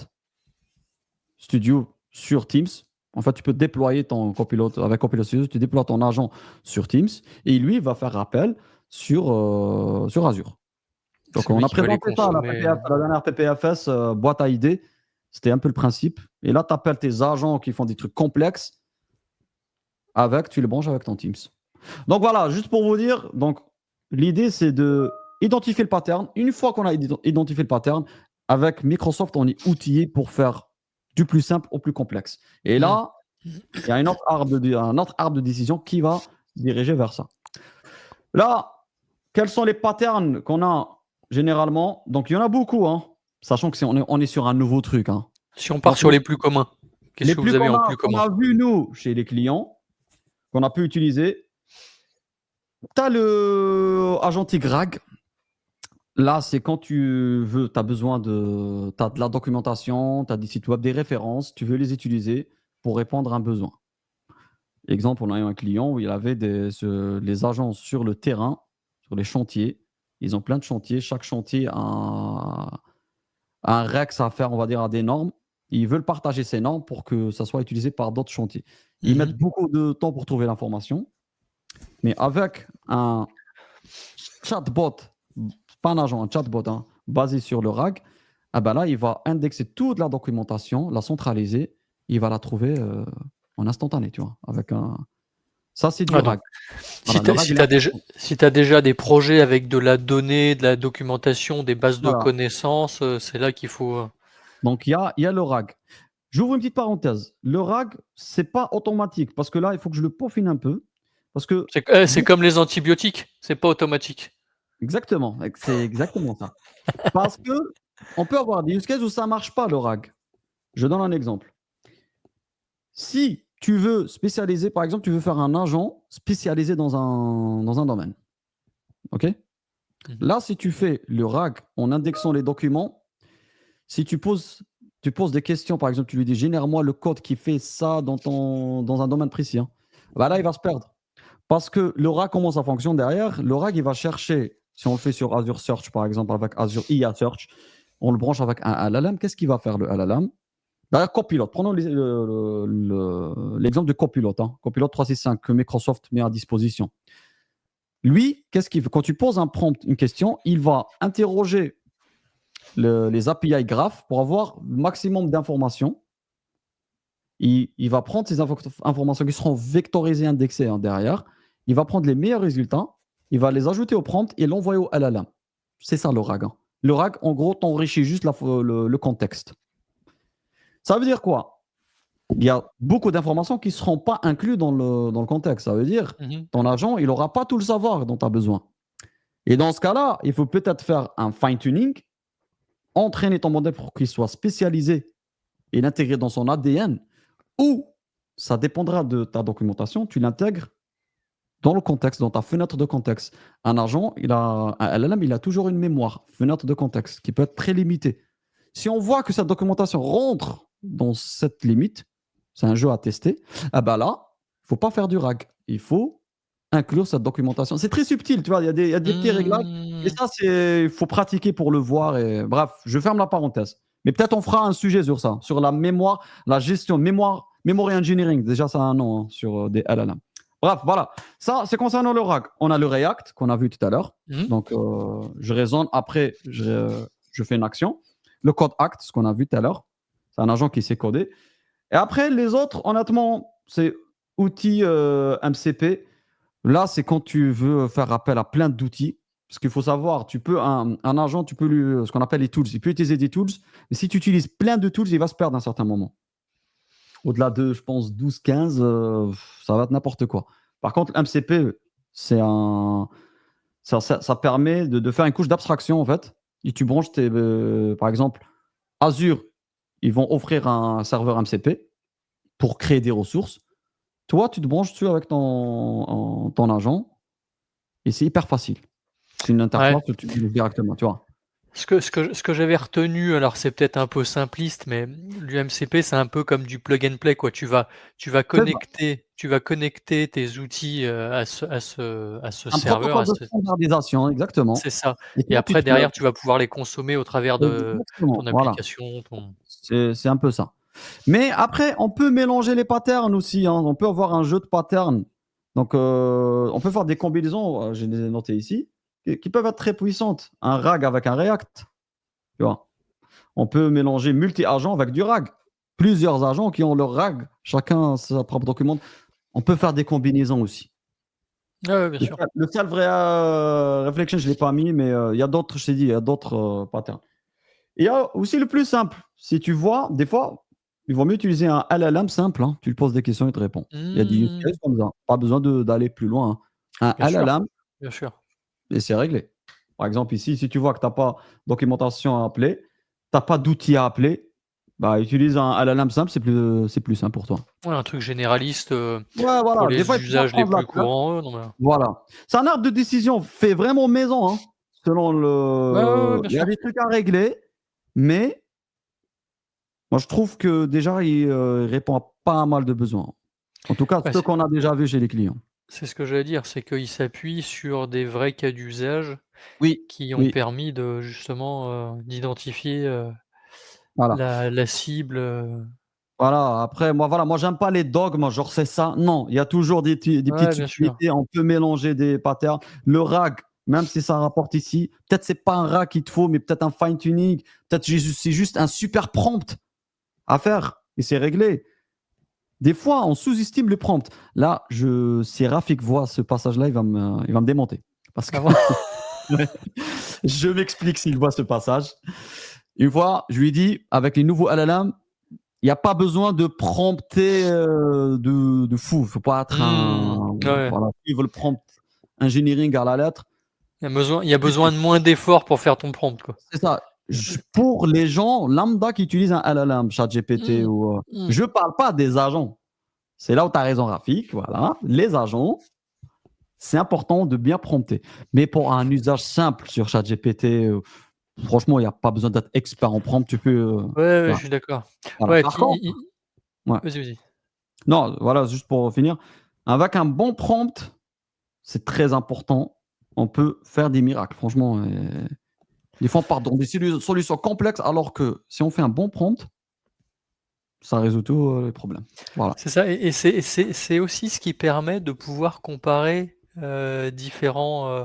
Studio sur Teams. En fait, tu peux déployer ton Copilot avec Copilot Studio, tu déploies ton agent sur Teams et lui, il va faire appel sur Azure. Donc, C'est on lui a qui va les présenté ça à consommer. à la dernière PPFS, boîte à idées. C'était un peu le principe. Et là, tu appelles tes agents qui font des trucs complexes tu les branches avec ton Teams. Donc voilà, juste pour vous dire, donc l'idée c'est de identifier le pattern. Une fois qu'on a identifié le pattern, avec Microsoft, on est outillé pour faire du plus simple au plus complexe. Et Hmm. là, il y a un autre arbre de décision qui va diriger vers ça. Là, quels sont les patterns qu'on a généralement? Donc il y en a beaucoup, hein, sachant que on est sur un nouveau truc, hein. Si on part Donc sur les plus communs. Qu'est-ce Les que plus vous avez en plus qu'on commun? a vu, nous, chez les clients, qu'on a pu utiliser, tu as le Agentic RAG. Là, c'est quand tu veux, tu as besoin de, t'as de la documentation, tu as des sites web, des références, tu veux les utiliser pour répondre à un besoin. Exemple, on a eu un client où il avait les agents sur le terrain, sur les chantiers. Ils ont plein de chantiers. Chaque chantier a un Rex à faire, on va dire, à des normes. Ils veulent partager ces normes pour que ça soit utilisé par d'autres chantiers. Ils Mmh. mettent beaucoup de temps pour trouver l'information, mais avec un chatbot, pas un agent, un chatbot basé sur le RAG, ah ben là, il va indexer toute la documentation, la centraliser, il va la trouver en instantané, tu vois, avec un. Ça, c'est du Ah donc RAG. Voilà, si le tu RAG, si il est tu déjà important. si tu déjà des projets avec de la donnée, de la documentation, des bases de Voilà. connaissances, c'est là qu'il faut, Donc, il y a le RAG. J'ouvre une petite parenthèse. Le RAG, c'est pas automatique parce que là, il faut que je le peaufine un peu. Parce que, c'est comme les antibiotiques, c'est pas automatique. exactement, c'est exactement ça. Parce que on peut avoir des use cases où ça marche pas, le RAG. Je donne un exemple. Si tu veux spécialiser, par exemple, tu veux faire un agent spécialisé dans un domaine. OK? Mmh. Là, si tu fais le RAG en indexant les documents, si tu poses des questions, par exemple, tu lui dis génère-moi le code qui fait ça dans un domaine précis, hein. Bah là, il va se perdre. Parce que le RAG, comment ça fonctionne derrière? Le RAG, il va chercher, si on le fait sur Azure Search, par exemple, avec Azure IA Search, on le branche avec un LLM. Qu'est-ce qu'il va faire, le LLM? Bah, Copilot. Prenons l'exemple de Copilot, hein. Copilot 365 que Microsoft met à disposition. Lui, qu'est-ce qu'il fait? Quand tu poses un prompt, une question, il va interroger les API Graph pour avoir le maximum d'informations. Il va prendre ces informations qui seront vectorisées, indexées derrière. Il va prendre les meilleurs résultats, il va les ajouter au prompt et l'envoyer au LLM. C'est ça le RAG, hein. Le RAG, en gros, t'enrichit juste le contexte. Ça veut dire quoi? Il y a beaucoup d'informations qui ne seront pas incluses dans le contexte. Ça veut dire Mmh. ton agent, il n'aura pas tout le savoir dont tu as besoin. Et dans ce cas-là, il faut peut-être faire un fine-tuning, entraîner ton modèle pour qu'il soit spécialisé et l'intégrer dans son ADN, ou ça dépendra de ta documentation, tu l'intègres dans le contexte, dans ta fenêtre de contexte. Un LLM, il a toujours une mémoire, fenêtre de contexte, qui peut être très limitée. Si on voit que cette documentation rentre dans cette limite, c'est un jeu à tester, ah bah là, il ne faut pas faire du RAG. Il faut inclure cette documentation. C'est très subtil, tu vois, il y a des petits réglages, et Mmh. ça, il faut pratiquer pour le voir. Et, bref, je ferme la parenthèse. Mais peut-être on fera un sujet sur ça, sur la mémoire, la gestion, memory engineering. Déjà, ça a un nom, hein, sur des LLM. Bref, voilà. Ça, c'est concernant le RAG. On a le React qu'on a vu tout à l'heure. Mmh. Donc, je raisonne. Après, je fais une action. Le code ACT, ce qu'on a vu tout à l'heure. C'est un agent qui sait coder. Et après, les autres, honnêtement, c'est outils MCP. Là, c'est quand tu veux faire appel à plein d'outils. Parce qu'il faut savoir, un agent, tu peux lui, ce qu'on appelle les tools. Il peut utiliser des tools, mais si tu utilises plein de tools, il va se perdre à un certain moment. Au-delà de, je pense, 12, 15, ça va être n'importe quoi. Par contre, MCP, c'est un, ça permet de faire une couche d'abstraction, en fait. Et tu branches par exemple, Azure, ils vont offrir un serveur MCP pour créer des ressources. Toi, tu te branches dessus avec ton agent et c'est hyper facile. C'est une Ouais. interface que tu utilises directement, tu vois? Ce que j'avais retenu, alors c'est peut-être un peu simpliste, mais l'UMCP, c'est un peu comme du plug and play, quoi. C'est ça. Tu vas connecter tes outils, à ce Un serveur, protocole de standardisation, exactement. c'est ça, Et et toi, tu après te plugs. derrière, tu vas pouvoir les consommer au travers de Exactement, ton voilà. application, ton C'est un peu ça. Mais après, on peut mélanger les patterns aussi, hein. On peut avoir un jeu de patterns. Donc, on peut faire des combinaisons, je les ai notées ici, qui peuvent être très puissantes. Un RAG avec un React, tu vois? On peut mélanger multi-agents avec du RAG. Plusieurs agents qui ont leur RAG, chacun sa propre document. On peut faire des combinaisons aussi. ouais, ouais, bien Le sûr. le self reflection, je ne l'ai pas mis, mais il y a d'autres, je t'ai dit, il y a d'autres patterns. Et il y a aussi le plus simple. Si tu vois, des fois, il vaut mieux utiliser un LLM simple, hein. Tu lui poses des questions, il te répond. Il y a des use cases Mmh, comme ça. Pas besoin d'aller plus loin, hein. bien Un sûr, LLM, bien sûr. et c'est réglé. Par exemple, ici, si tu vois que tu as pas documentation à appeler, tu as pas d'outils à appeler, Bah, utilise un LLM simple, c'est plus simple pour toi. Ouais, un truc généraliste, Ouais, pour voilà, des les fois, il faut pas usages les prendre la plus tête. courants, non mais Voilà. C'est un arbre de décision fait vraiment maison, hein, selon ouais, ouais, ouais, le bien il y a sûr. des trucs à régler, mais moi, je trouve que déjà, il répond à pas mal de besoins. En tout cas, Ouais, ceux qu'on a déjà vus chez les clients. c'est ce que j'allais dire, c'est qu'il s'appuie sur des vrais cas d'usage Oui, qui ont oui, permis de justement, d'identifier, voilà. la cible, Voilà, après moi, voilà, moi j'aime pas les dogmes, genre c'est ça. Non, il y a toujours des petites ouais, bien sûr. subtilités, on peut mélanger des patterns. Le RAG, même si ça rapporte ici, peut-être c'est pas un RAG qu'il te faut, mais peut-être un fine tuning, peut-être c'est juste un super prompt à faire et c'est réglé. Des fois, on sous-estime le prompt. Là, si Rafik voit ce passage-là, il va me démonter. Parce que Ah bon? ouais, je m'explique s'il voit ce passage. Une fois, je lui dis, avec les nouveaux LLM, il y a pas besoin de prompter, de fou. Faut pas être Mmh. un Ouais, voilà, suivre le prompt engineering à la lettre. il y a besoin de moins d'efforts pour faire ton prompt, quoi. C'est ça. Pour les gens lambda qui utilisent un LLM, ChatGPT Mmh. ou, Mmh. je parle pas des agents. C'est là où tu as raison Rafik, voilà. Les agents, c'est important de bien prompter. Mais pour un usage simple sur ChatGPT, franchement, il y a pas besoin d'être expert en prompt, tu peux, Ouais, ouais, voilà, je suis d'accord. voilà. Ouais, Par puis contre ouais, vas-y, vas-y. non, voilà, juste pour finir, avec un bon prompt, c'est très important. On peut faire des miracles, franchement. Des fois, on part dans des solutions complexes, alors que si on fait un bon prompt, ça résout tous les problèmes. Voilà. C'est ça et c'est aussi ce qui permet de pouvoir comparer, différents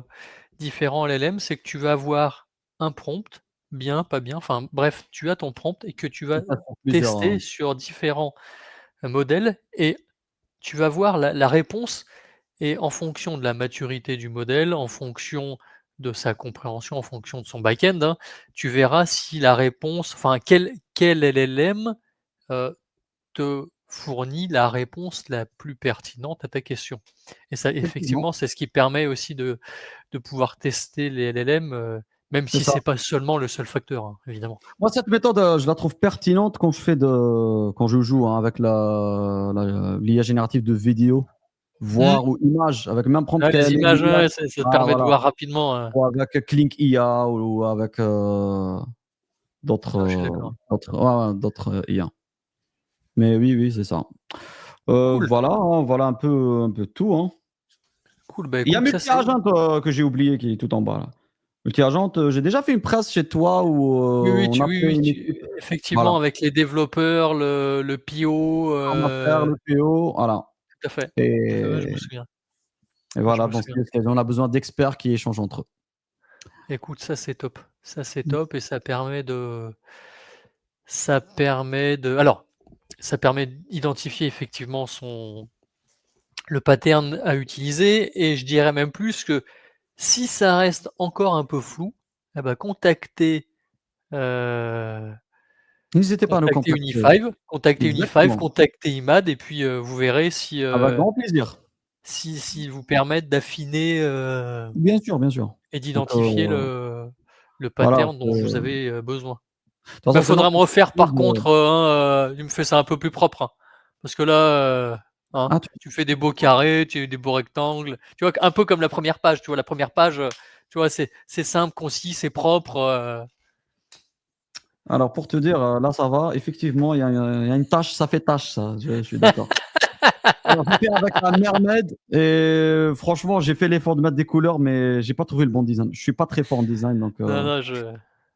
LLM. C'est que tu vas avoir un prompt, bien, pas bien, enfin bref, tu as ton prompt et que tu vas C'est ça pour plusieurs. tester sur différents, modèles et tu vas voir la réponse et en fonction de la maturité du modèle, en fonction de sa compréhension, en fonction de son back-end, hein, tu verras si la réponse enfin quel LLM, heu, te fournit la réponse la plus pertinente à ta question et ça Effectivement, effectivement, c'est ce qui permet aussi de pouvoir tester les LLM, même c'est si ça. c'est pas seulement le seul facteur, hein, évidemment. Moi, cette méthode, je la trouve pertinente quand je joue, hein, avec l'IA générative de vidéo, Mmh. voire ou images, avec le même prompt Ouais, les images, ouais, qu'LLM. ouais, ça te Ah permet de voilà, voir rapidement, ou avec Klink IA ou avec, d'autres, ah, je suis d'accord. ouais, ouais, d'autres, IA. Mais oui, oui, c'est ça. Cool, Voilà, hein, voilà un peu tout, hein. cool, bah, Il y a écoute, ça c'est Multi-Agent, que j'ai oublié, qui est tout en bas là. Multi-Agent, j'ai déjà fait une presse chez toi où, oui, oui, on a oui, fait oui, une tu équipe, voilà, effectivement avec les développeurs, le PO, formateur, le PO, voilà. tout à fait, ouais, je me Et souviens, je voilà, me dans ce souviens. cas, on a besoin d'experts qui échangent entre eux. Écoute, ça c'est top. Ça c'est Mmh. top et ça permet d'identifier effectivement le pattern à utiliser et je dirais même plus que si ça reste encore un peu flou, eh bah, heu, N'hésitez pas à nous contacter contacter. Unifive, Exactement, contacter Imad et puis, vous verrez si, avec grand plaisir. s'ils vous permettent d'affiner, Bien sûr. et Donc, d'identifier le voilà, pattern dont vous avez, besoin. de toute Bah, façon, c'est faudra notre me refaire par expertise. contre, tu me fais ça un peu plus propre, hein. Parce que là, hein, Ah, tu fais des beaux carrés, des beaux rectangles. Tu vois? Un peu comme la première page, tu vois? La première page, tu vois? C'est simple, concis, c'est propre, alors pour te dire, là ça va, effectivement, il y a une tâche, ça fait tâche ça, je suis d'accord. Alors j'ai fait avec la Mermaid et franchement, j'ai fait l'effort de mettre des couleurs, mais j'ai pas trouvé le bon design. Je suis pas très fort en design, donc, non, non,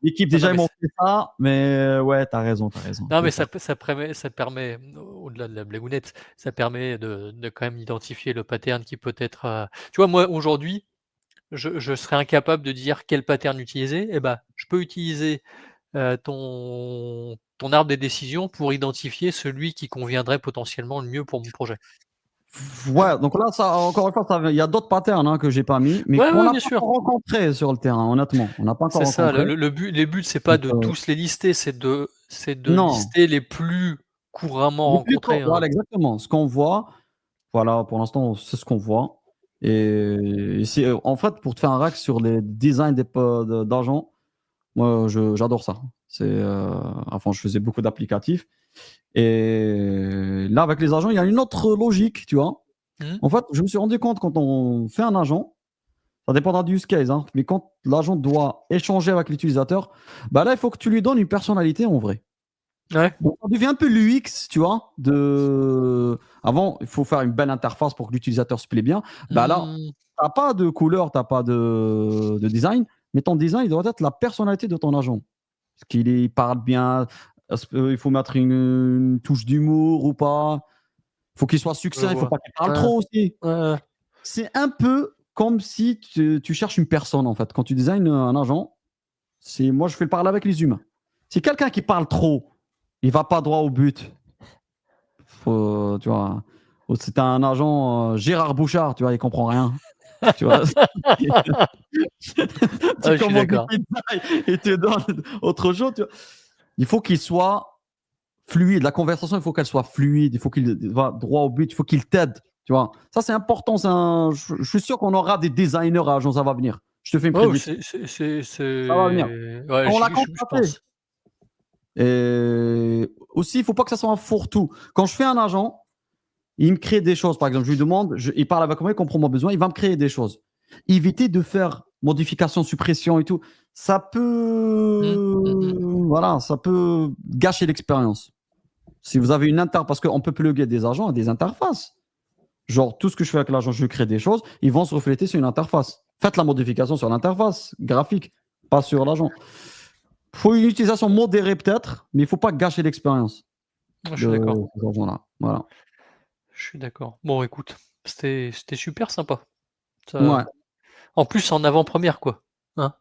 l'équipe non, non, déjà ils mais m'ont fait ça, mais ouais, tu as raison, non, c'est mais ça. ça permet, au-delà de la blagounette, ça permet de quand même identifier le pattern qui peut être, tu vois? Moi, aujourd'hui, je serais incapable de dire quel pattern utiliser et bah, je peux utiliser ton arbre des décisions pour identifier celui qui conviendrait potentiellement le mieux pour mon projet. Ouais, donc là, ça encore une fois, il y a d'autres patterns, hein, que j'ai pas mis, mais Ouais, qu'on ouais, n'a bien pas sûr. encore rencontrés sur le terrain, honnêtement. On n'a pas encore C'est ça, rencontrés. le but c'est pas Donc, de tous les lister, c'est de non, lister les plus couramment les plus rencontrés, hein. voilà, exactement. Ce qu'on voit, voilà, pour l'instant, c'est ce qu'on voit et c'est en fait, pour te faire un rack sur les designs des po de d'agents, Moi, j'adore ça. Enfin, je faisais beaucoup d'applicatifs et là, avec les agents, il y a une autre logique, tu vois? Mmh. En fait, je me suis rendu compte quand on fait un agent, ça dépendra du use case, hein, mais quand l'agent doit échanger avec l'utilisateur, bah, là, il faut que tu lui donnes une personnalité en vrai. Ouais. Donc ça devient un peu l'UX, tu vois? Avant, il faut faire une belle interface pour que l'utilisateur se plaît bien. Bah, là, Mmh. tu as pas de couleur, tu as pas de design, mais ton design, il doit être la personnalité de ton agent. Est-ce il parle bien? Est-ce qu'il faut mettre une touche d'humour ou pas? Il faut qu'il soit Je succinct, il faut vois. pas qu'il parle Ouais. trop aussi. Ouais, ouais. C'est un peu comme si tu cherches une personne, en fait. Quand tu designes un agent, moi, je fais le parler avec les humains. Si quelqu'un qui parle trop, il va pas droit au but, tu vois? C'est un agent, Gérard Bouchard, tu vois? Il comprend rien, tu vois? Ah, Tu je suis commandes une d'accord. pizza et te donne autre chose, tu vois? Il faut qu'il soit fluide. La conversation, il faut qu'elle soit fluide. Il faut qu'il va droit au but. Il faut qu'il t'aide, tu vois? Ça, c'est important. Je suis sûr qu'on aura des designers à Agence, ça va venir. Je te fais une Oh, prédiction. c'est Ça va venir. ouais, On l'a je constaté. pense. Et aussi, il faut pas que ça soit un fourre-tout. Quand je fais un agent, il me crée des choses. Par exemple, je lui demande, il parle avec moi, il comprend mon besoin, il va me créer des choses. Éviter de faire modification, suppression et tout. Ça Mmh. Mmh mh. peut, voilà, ça peut gâcher l'expérience. Si vous avez une parce qu'on peut plugger des agents à des interfaces. Genre, tout ce que je fais avec l'agent, je lui crée des choses, ils vont se refléter sur une interface. Faites la modification sur l'interface graphique, pas sur l'agent. Il faut une utilisation modérée peut-être, mais il ne faut pas gâcher l'expérience Je suis de d'accord. ces agents-là. Voilà. Je suis d'accord. Bon, écoute, c'était super sympa. Ça Ouais. En plus, en avant-première, quoi, hein?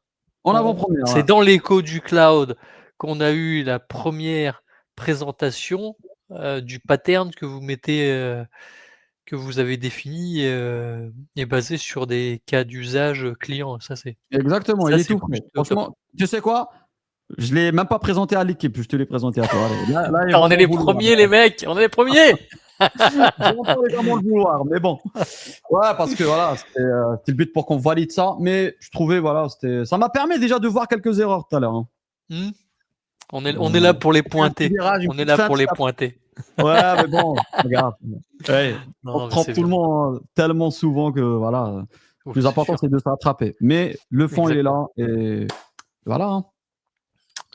En On avant-première, C'est ouais. dans l'écho du cloud qu'on a eu la première présentation, du pattern que vous mettez, que vous avez défini, et basé sur des cas d'usage, clients. Exactement, il Ça est c'est tout prêt. plutôt top. Franchement, tu sais quoi? Je l'ai même pas présenté à l'équipe, je te l'ai présenté à toi. Allez, là, ils Putain, vont on est m'en les vouloir. premiers les mecs, on est les premiers. J'entends les gens m'en vouloir, mais bon. Ouais, parce que voilà, c'était le but pour qu'on valide ça, mais je trouvais, voilà, ça m'a permis déjà de voir quelques erreurs tout à l'heure, hein. Mmh. On est là pour les J'ai fait un petit pointer. virage, une On est petite là pour feinte, les pointer. ouais, mais bon, regarde. Ouais, Non, on non, se mais trompe c'est tout le bien. monde, tellement souvent que voilà, le Ouf, plus c'est important, sûr. c'est de se rattraper. Mais le fond, il est Exactement. là et voilà, hein.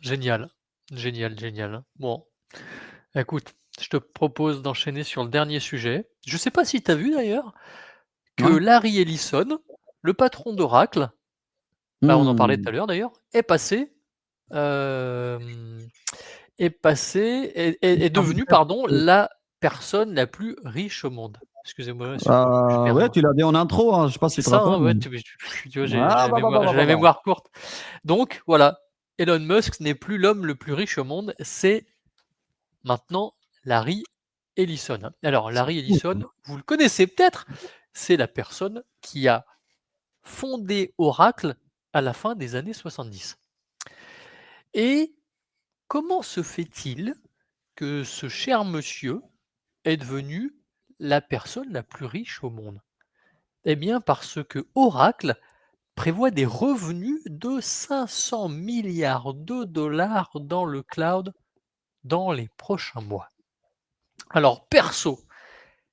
Génial. Génial, génial. Bon, écoute, je te propose d'enchaîner sur le dernier sujet. Je sais pas si tu as vu d'ailleurs que Ouais. Larry Ellison, le patron d'Oracle, bah, on en parlait tout Mmh. à l'heure d'ailleurs, hem, est devenu, pardon, la personne la plus riche au monde. Excusez-moi, je perds Ouais, tu l'as dit en intro, hein, je sais pas si c'est tu te ça, rappelles, hein, ouais, mais tu vois, ah bah, bah, bah, bah, j'ai bah, la bah. mémoire courte. Donc voilà, Elon Musk n'est plus l'homme le plus riche au monde, c'est maintenant Larry Ellison. Alors C'est Larry fou Ellison, ça. vous le connaissez peut-être, c'est la personne qui a fondé Oracle à la fin des années 70. Et comment se fait-il que ce cher monsieur est devenu la personne la plus riche au monde? Eh bien parce que Oracle prévoit des revenus de 500 milliards de dollars dans le cloud dans les prochains mois. Alors perso,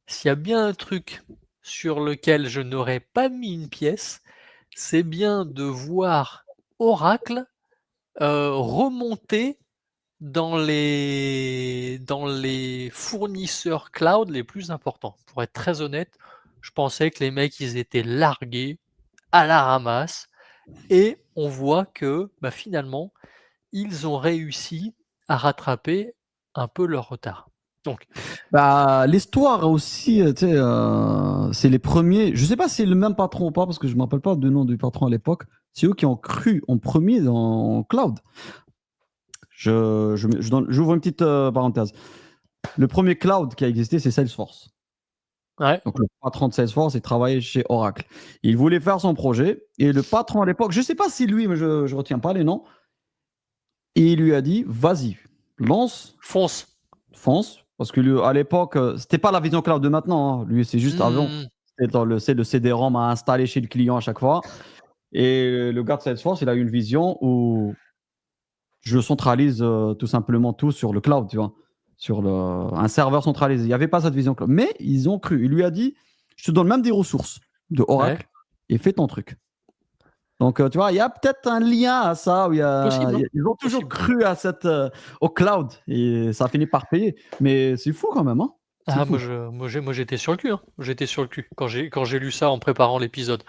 s'il y a bien un truc sur lequel je n'aurais pas mis une pièce, c'est bien de voir Oracle, remonter dans les fournisseurs cloud les plus importants. Pour être très honnête, je pensais que les mecs, ils étaient largués, à la ramasse, et on voit que, bah, finalement, ils ont réussi à rattraper un peu leur retard. Donc Bah, l'histoire aussi, tu sais, c'est les premiers. Je sais pas si c'est le même patron ou pas, parce que je me rappelle pas du nom du patron à l'époque. C'est eux qui ont cru en premier dans cloud. J'ouvre une petite, parenthèse. Le premier cloud qui a existé, c'est Salesforce. ouais, Donc le patron de Salesforce, il travaillait chez Oracle. Il voulait faire son projet et le patron à l'époque, je sais pas si lui, mais je retiens pas les noms, et il lui a dit: «Vas-y, lance, fonce. fonce», parce que lui, à l'époque, c'était pas la vision cloud de maintenant, hein. Lui, c'est juste avant. Mmh. C'était dans le CD-ROM à installer chez le client à chaque fois et le gars de Salesforce, il a eu une vision où je centralise tout simplement tout sur le cloud, tu vois, sur un serveur centralisé. Il n'y avait pas cette vision cloud. Mais ils ont cru. Il lui a dit, je te donne même des ressources de Ouais, Oracle et fais ton truc. Donc, tu vois, il y a peut-être un lien à ça, où possible, hein, ils ont toujours possible. cru à au cloud et ça a fini par payer. Mais c'est fou quand même, hein. C'est Ah fou. moi j'étais sur le cul, hein. J'étais sur le cul quand j'ai lu ça en préparant l'épisode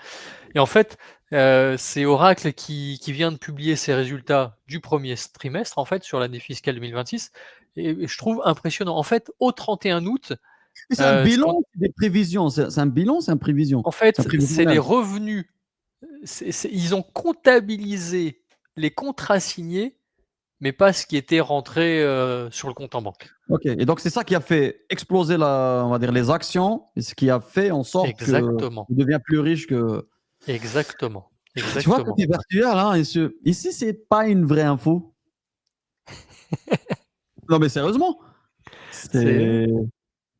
et en fait, c'est Oracle qui vient de publier ses résultats du premier trimestre, en fait, sur l'année fiscale 2026 et je trouve impressionnant. En fait, au 31 août, Mais c'est un ce bilan, qu'on c'est des prévisions. C'est un bilan, c'est un prévision. en C'est un fait, c'est les prévisionnel. revenus, ils ont comptabilisé les contrats signés, mais pas ce qui était rentré, sur le compte en banque. OK, et donc c'est ça qui a fait exploser on va dire les actions, et ce qui a fait en sorte qu'il Exactement, devient plus riche que exactement, tu vois, tout exactement. est virtuel, hein, ici, c'est pas une vraie info. Non, mais sérieusement, C'est c'est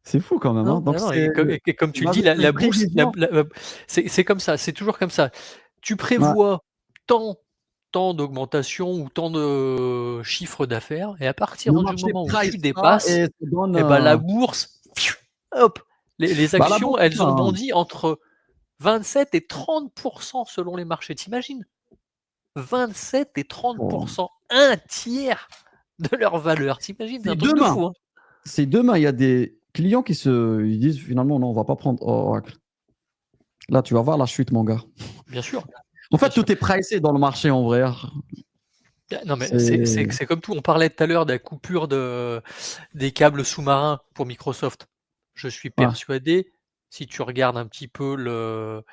c'est fou quand même, hein. Non, Donc non, non c'est et comme tu le basé dis, sur une la bourse, prévision. c'est comme ça, c'est toujours comme ça. Tu Ouais, prévois tant tant d'augmentation ou tant de chiffre d'affaires et à le partir du marché moment où price tu ça et dépasses, ça donne, et ben la bourse, hop, les bah, la bourse, actions, c'est ça, elles ont hein. bondi entre 27 et 30 selon les marchés. Tu imagines? 27 et 30, Bon, un tiers de leur valeur. Tu imagines? C'est si un truc de demain fou, hein? si demain, il y a des clients ils disent: «Finalement, non, on va pas prendre Oracle». Là, tu vas voir la chute, mon gars. Bien sûr, En bien fait, sûr. tout est pricé dans le marché en vrai, hein. Non, mais c'est C'est c'est comme tout. On parlait tout à l'heure de la coupure des câbles sous-marins pour Microsoft. Je suis ouais, persuadé, si tu regardes un petit peu ça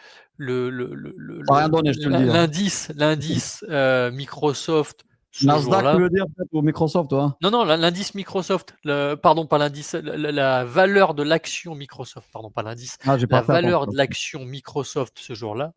a rien donné, je te le dis, hein. l'indice, Microsoft ce Nasdaq, tu jour-là. veux dire peut-être, ou Microsoft, ouais? Non, non, l'indice Microsoft, pardon, pas l'indice, la valeur de l'action Microsoft, pardon, pas l'indice, Ah, j'ai la pas fait valeur attention. de l'action Microsoft ce jour-là,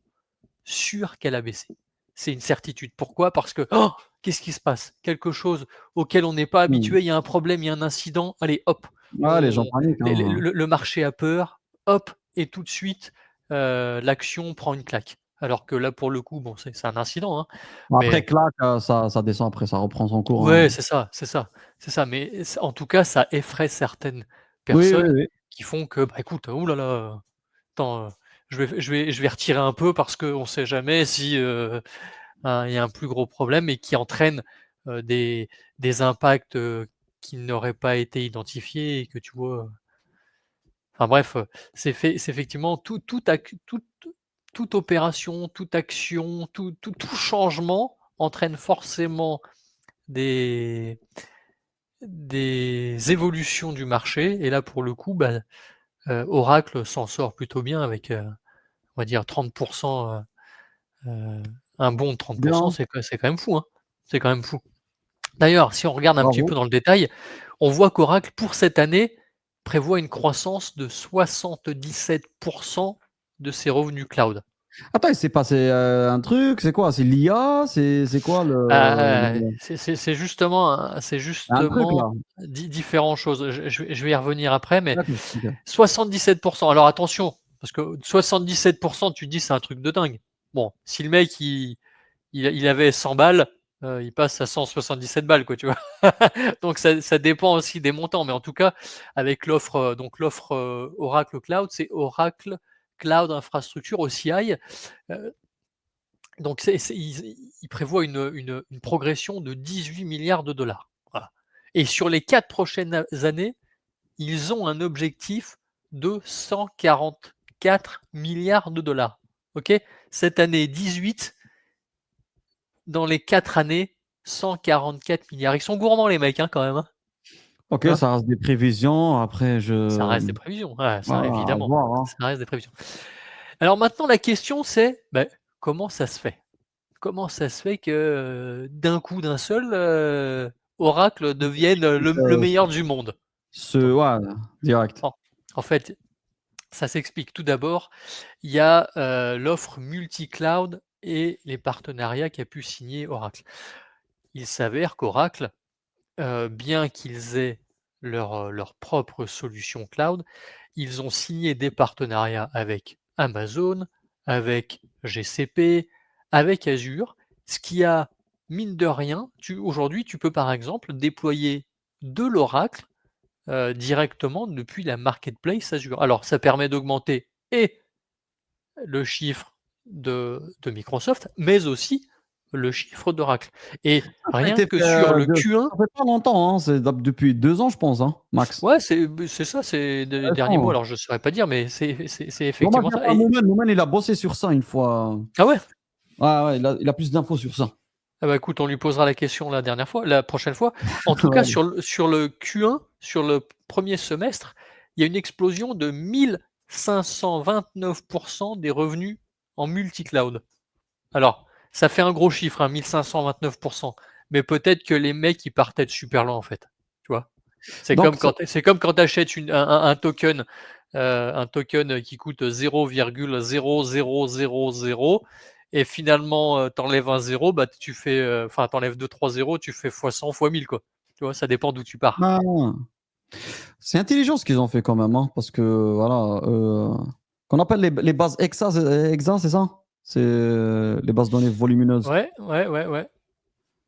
sûr qu'elle a baissé. C'est une certitude. Pourquoi? Parce que, oh, qu'est-ce qui se passe? Quelque chose auquel on n'est pas Mmh. habitué, il y a un problème, il y a un incident, allez hop, Ouais, les gens on paniquent, les hein. le marché a peur, hop et tout de suite, l'action prend une claque. Alors que là, pour le coup, bon, c'est un incident, hein, Bon, après mais clac, ça descend, après ça reprend son cours, ouais, hein. c'est ça, c'est ça, c'est ça, mais c en tout cas, ça effraie certaines Oui, oui, personnes oui. qui font que, bah, écoute, ouh là là, attends, je vais retirer un peu parce qu'on ne sait jamais si, il y a un plus gros problème et qui entraîne, des impacts, qui n'auraient pas été identifiés et que tu vois, enfin bref, c'est effectivement toute opération, toute action, tout changement entraîne forcément des des évolutions du marché et là, pour le coup, bah, Oracle s'en sort plutôt bien avec, on va dire 30, heu, un bond de 30, Bien, c'est quand même fou, hein. C'est quand même fou. D'ailleurs, si on regarde un petit peu bravo. dans le détail, on voit qu'Oracle, pour cette année, prévoit une croissance de 77 de ses revenus cloud. Attends, il s'est passé, un truc, c'est quoi? C'est l'IA? C'est quoi C'est un truc justement là? différentes choses. Je vais y revenir après, mais D'accord, OK. 77. Alors attention, parce que 77, tu te dis: «C'est un truc de dingue». Bon, si le mec il avait 100 balles, il passe à 177 balles quoi, tu vois? Donc ça dépend aussi des montants, mais en tout cas, avec l'offre, Oracle Cloud, c'est Oracle Cloud Infrastructure, OCI, donc ils prévoient une progression de 18 milliards de dollars. Voilà, et sur les 4 prochaines années, ils ont un objectif de 144 milliards de dollars. OK? Cette année 18, dans les 4 années, 144 milliards. Ils sont gourmands les mecs, hein, quand même, hein. OK, Hein? ça reste des prévisions. Après Ça reste des prévisions, ouais, ça voilà, à évidemment, voir, hein. ça reste des prévisions. Alors maintenant la question c'est, beh, comment ça se fait? Comment ça se fait que, d'un coup, d'un seul, Oracle devienne, le Heu, meilleur du monde? Attends, ouais, direct. en en fait, ça s'explique. Tout d'abord, il y a, l'offre multi-cloud et les partenariats qu'a pu signer Oracle. Il s'avère qu'Oracle, bien qu'ils aient leur propre solution cloud, ils ont signé des partenariats avec Amazon, avec GCP, avec Azure, ce qui a mine de rien, aujourd'hui, tu peux par exemple déployer de l'Oracle, directement depuis la marketplace Azure. Alors ça permet d'augmenter et le chiffre de Microsoft, mais aussi le chiffre d'Oracle et Ça a rien été que fait, sur le Q1. ça fait pas longtemps, hein, depuis 2 ans, je pense, hein, max. Ouais, c'est ça, c'est des derniers mots, Récent, hein. alors je saurais pas dire, mais c'est Non, moi, je effectivement dirais ça pas et Moumen. Moumen, il a bossé sur ça une fois. ah ouais? Ouais, ouais, il a plus d'infos sur ça. Ah bah, écoute, on lui posera la question la prochaine fois. En tout cas, Ouais. sur le Q1, sur le premier semestre, il y a une explosion de 1529 des revenus en multi-cloud. Alors, ça fait un gros chiffre, hein, 1529, mais peut-être que les mecs, ils partaient de super loin, en fait, tu vois? Donc C'est comme quand tu achètes un token qui coûte 0,0000 et finalement, tu enlèves un 0, bah, tu fais, enfin, tu enlèves 2-3 zéros, tu fais fois 100 fois 1000 quoi. Tu vois? Ça dépend d'où tu pars. ah, c'est intelligent ce qu'ils ont fait quand même, hein, parce que voilà, qu'on appelle les bases EXA, c'est ça? C'est, les bases de données volumineuses. Ouais, ouais, ouais, ouais,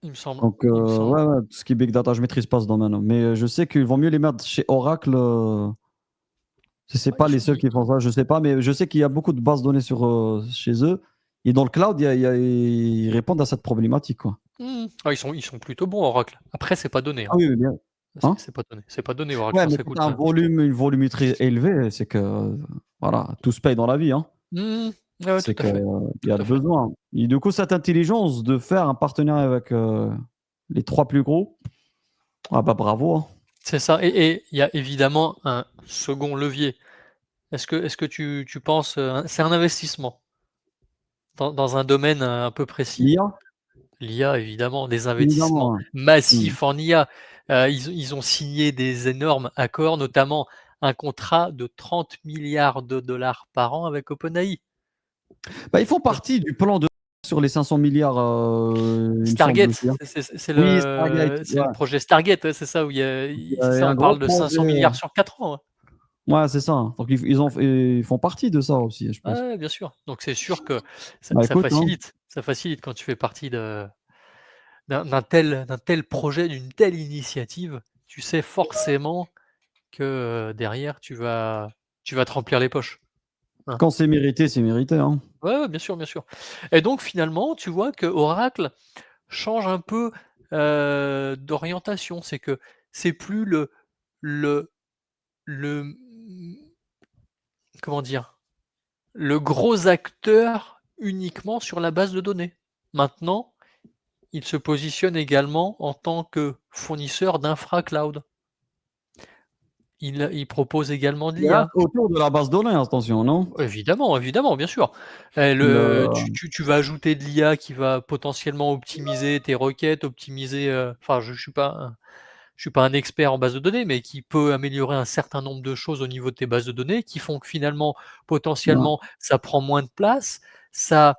il me semble, Donc il me semble. ouais, ouais, tout ce qui est big data, je maîtrise pas ce domaine, hein, mais je sais qu'il vaut mieux les mettre chez Oracle, si c'est Ouais, pas les seuls qui font ça, je sais pas, mais je sais qu'il y a beaucoup de bases de données chez eux et dans le cloud, ils répondent à cette problématique, quoi. Ah, ils sont plutôt bons Oracle. Après, c'est pas donné, Ah hein. oui, oui, bien. C'est Hein? c'est pas donné. C'est pas donné Oracle, Ouais, hein, mais ça quand tu coûte, as une volumétrie élevée, c'est que, voilà, tout se paye dans la vie, hein. mmh Ouais, ouais, C'est tout à que, fait, il y tout a à fait. besoin et du coup, cette intelligence de faire un partenariat avec, les 3 plus gros, ah bah, bravo, hein. C'est ça et il y a évidemment un second levier. Est-ce que tu penses, c'est un investissement dans un domaine, un peu précis. L'IA, L'IA évidemment, des investissements évidemment, ouais. Mmh. massifs en IA. Ils ont signé des énormes accords, notamment un contrat de 30 milliards de dollars par an avec OpenAI. Bah, ils font Donc partie du plan de sur les 500 milliards, il me semble Stargate, aussi, hein. c'est Oui, Stargate, le ouais. projet Stargate, ouais, c'est ça où Il c'est y ça, a un on gros parle de projet, 500 milliards sur 4 ans, ouais. ouais, c'est ça. Donc ils font partie de ça aussi, je Ouais, pense. ouais, bien sûr. Donc c'est sûr que ça Bah, ça écoute, hein, facilite ça facilite quand tu fais partie d'un tel projet, d'une telle initiative. Tu sais forcément que, derrière tu vas te remplir les poches, hein. quand c'est mérité, hein. Ouais, ouais, bien sûr, bien sûr et donc finalement, tu vois que Oracle change un peu, d'orientation. C'est que c'est plus le comment dire? Le gros acteur uniquement sur la base de données. Maintenant, il se positionne également en tant que fournisseur d'infra-cloud. Il propose également de Il reste l'IA. autour de la base de données, attention, non? Évidemment, évidemment, bien sûr. Le Tu vas ajouter de l'IA qui va potentiellement optimiser tes requêtes, optimiser, enfin je suis pas un expert en base de données, mais qui peut améliorer un certain nombre de choses au niveau de tes bases de données, qui font que finalement, ouais, potentiellement, ça prend moins de place, ça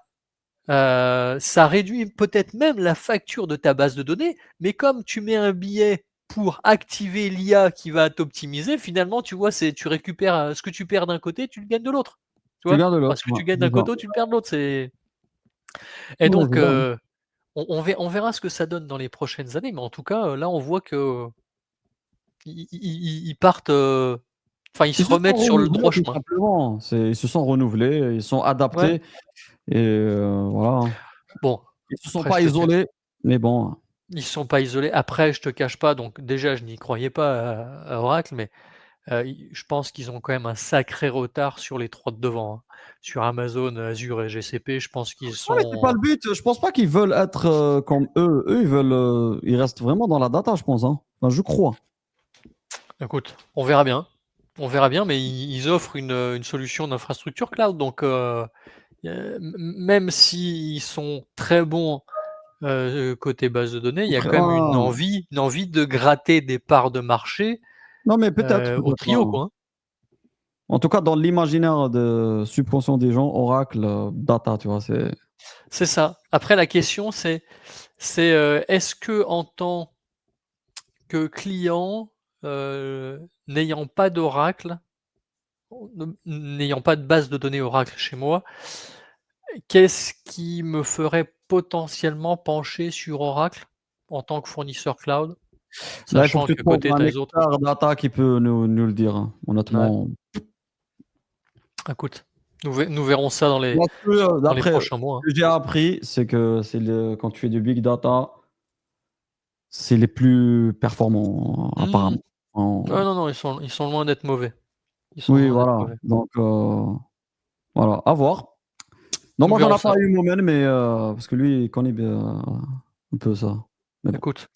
ça réduit peut-être même la facture de ta base de données, mais comme tu mets un billet pour activer l'IA qui va t'optimiser, finalement, tu vois, tu récupères, ce que tu perds d'un côté, tu le gagnes de l'autre. Tu tu vois? gardes Enfin, l'autre, ce que ouais, tu gagnes c'est d'un ça. côté, tu le perds de l'autre, et Ouais, donc c'est ça. on verra ce que ça donne dans les prochaines années, mais en tout cas, là, on voit qu'ils partent, enfin, ils Ils se se sont remettent sur le renouvelés droit tout chemin. simplement. Ils se sont renouvelés, ils sont Ouais. adaptés et voilà, hein. Bon, Ils se sont après je pas te cache isolés, mais bon, ils sont pas isolés. Après, je te cache pas, donc déjà, je n'y croyais pas à Oracle, mais i je pense qu'ils ont quand même un sacré retard sur les 3 de devant, hein. Sur Amazon, Azure et GCP, je pense qu'ils non, mais c'est pas sont le but. Je pense pas qu'ils veulent être, comme eux. Eux, ils veulent, ils restent vraiment dans la data, je pense, hein. Enfin, je crois. écoute, on verra bien. On verra bien, mais ils offrent une solution d'infrastructure cloud, donc même s'ils sont très bons, côté base de données, il y a Après quand même ah, une envie de gratter des parts de marché, non, mais au peut-être, trio, hein. quoi, hein. En tout cas, dans l'imaginaire de subconscient des gens, Oracle, data, tu vois? C'est ça. Après la question est-ce que en tant que client, n'ayant pas d'Oracle, n'ayant pas de base de données Oracle chez moi, qu'est-ce qui me ferait potentiellement pencher sur Oracle en tant que fournisseur cloud, Là, il faut que sachant tu qu'à trouves côté, tu un as les autres. expert data qui peut nous le dire, hein. Ouais, Honnêtement. écoute, nous verrons ça Moi, dans les d'après prochains mois, ce que j'ai appris, c'est que quand tu fais du big data, c'est les plus performants, hein. apparemment. Ouais, non, non, ils sont loin d'être mauvais. Ils sont Oui, loin d'être voilà. mauvais. Donc, voilà, à voir. Non, Nous moi, j'en verrons ai pas ça. eu moi-même, mais parce que lui, il connaît un peu ça. Mais bon. Écoute,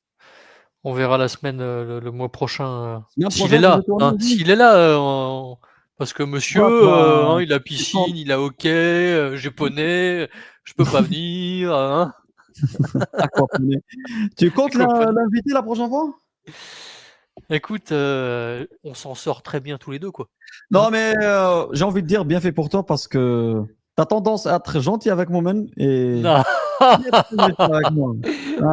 on verra la semaine, le mois prochain, Semaine s'il est prochaine, vous là, êtes tourné hein, aussi? s'il est là, parce que monsieur, Ouais, hein, il a tu comptes piscine, il a hockey, japonais, je peux pas venir, hein. aquaponer. Tu comptes Aquaponie. l'inviter la prochaine fois? Écoute, on s'en sort très bien tous les 2, quoi, hein? Non, mais j'ai envie de dire bien fait pour toi parce que tu as tendance à être gentil avec moi-même et Non, très, très méchant avec moi.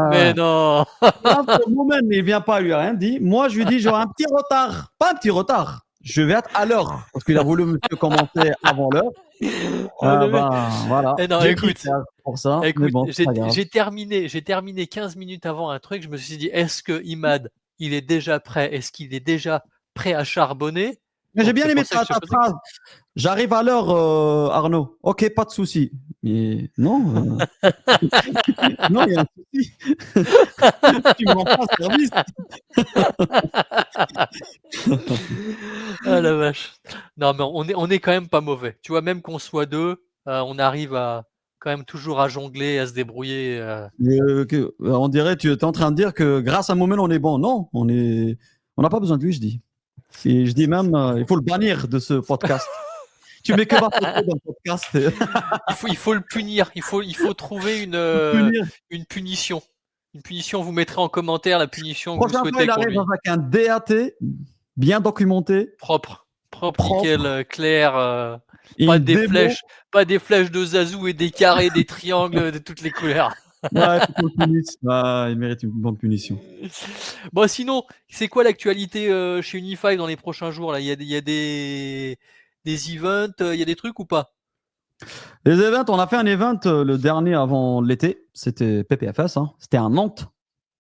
mais Ah. non! Là, pour moi-même, il vient pas, il lui a rien dit. Moi, je lui dis j'aurai un petit retard. Pas un petit retard. Je vais être à l'heure parce qu'il a voulu monsieur commencer avant l'heure. Oh Ah le mec! ben, voilà, Eh non, j'ai écoute, critère pour ça, mais écoute, bon, c'est j'ai pas grave. j'ai terminé 15 minutes avant un truc, je me suis dit: «Est-ce que Imad, il est déjà prêt? Est-ce qu'il est déjà prêt à charbonner?» Mais j'ai Donc bien c'est aimé pour ça que je te ta posais phrase. J'arrive à l'heure, Arnaud. OK, pas de souci. Mais non, non, il y a un souci. Tu me rends pas service. Ah la vache. Non, mais on est quand même pas mauvais. Tu vois, même qu'on soit 2, on arrive à quand même toujours à jongler, à se débrouiller, On dirait tu es en train de dire que grâce à Momen, on est bon. Non, on n'a pas besoin de lui, je dis. Et je dis c'est même, c'est il faut le bannir de ce podcast. Tu mets que ma photo dans le podcast et il faut le punir, il faut trouver le punir. une punition. Une punition, vous mettrez en commentaire la punition que vous Prochaine fois, souhaitez il qu'on arrive lui. avec un DAT bien documenté, Propre, propre, nickel, propre clair, et pas une des démo. flèches pas des flèches de Zazu et des carrés, des triangles de toutes les couleurs. Ouais, il faut qu'on le punisse. Ah, il mérite une bonne punition. Bon, sinon, c'est quoi l'actualité, chez Unify dans les prochains jours là? Il y a des events, il y a des trucs ou pas? Les events, on a fait un event le dernier avant l'été. C'était PPFS, hein. C'était à Nantes.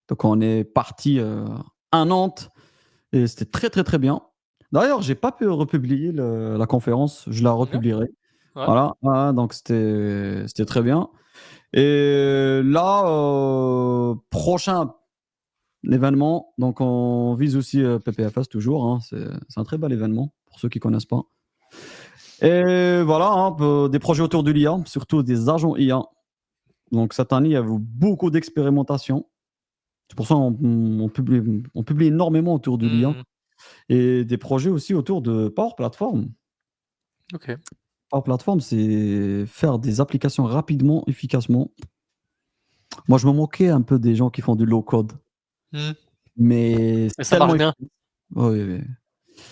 Donc on est parti à Nantes et c'était très très très bien. D'ailleurs, j'ai pas pu republier la conférence. Je la Ouais, republierai. ouais, Voilà. Donc c'était très bien. Et là, prochain événement. Donc on vise aussi PPFS toujours, hein. C'est un très bel événement pour ceux qui connaissent pas. Et voilà, hein, des projets autour de l'IA, surtout des agents IA. Donc cette année, il y a eu beaucoup d'expérimentations. C'est pour ça on publie énormément autour de l'IA mmh. et des projets aussi autour de Power Platform. OK. Power Platform, c'est faire des applications rapidement, efficacement. Moi, je me moquais un peu des gens qui font du low code, Mmh. mais Et c'est ça marche tellement bien. efficace. Oui, oui.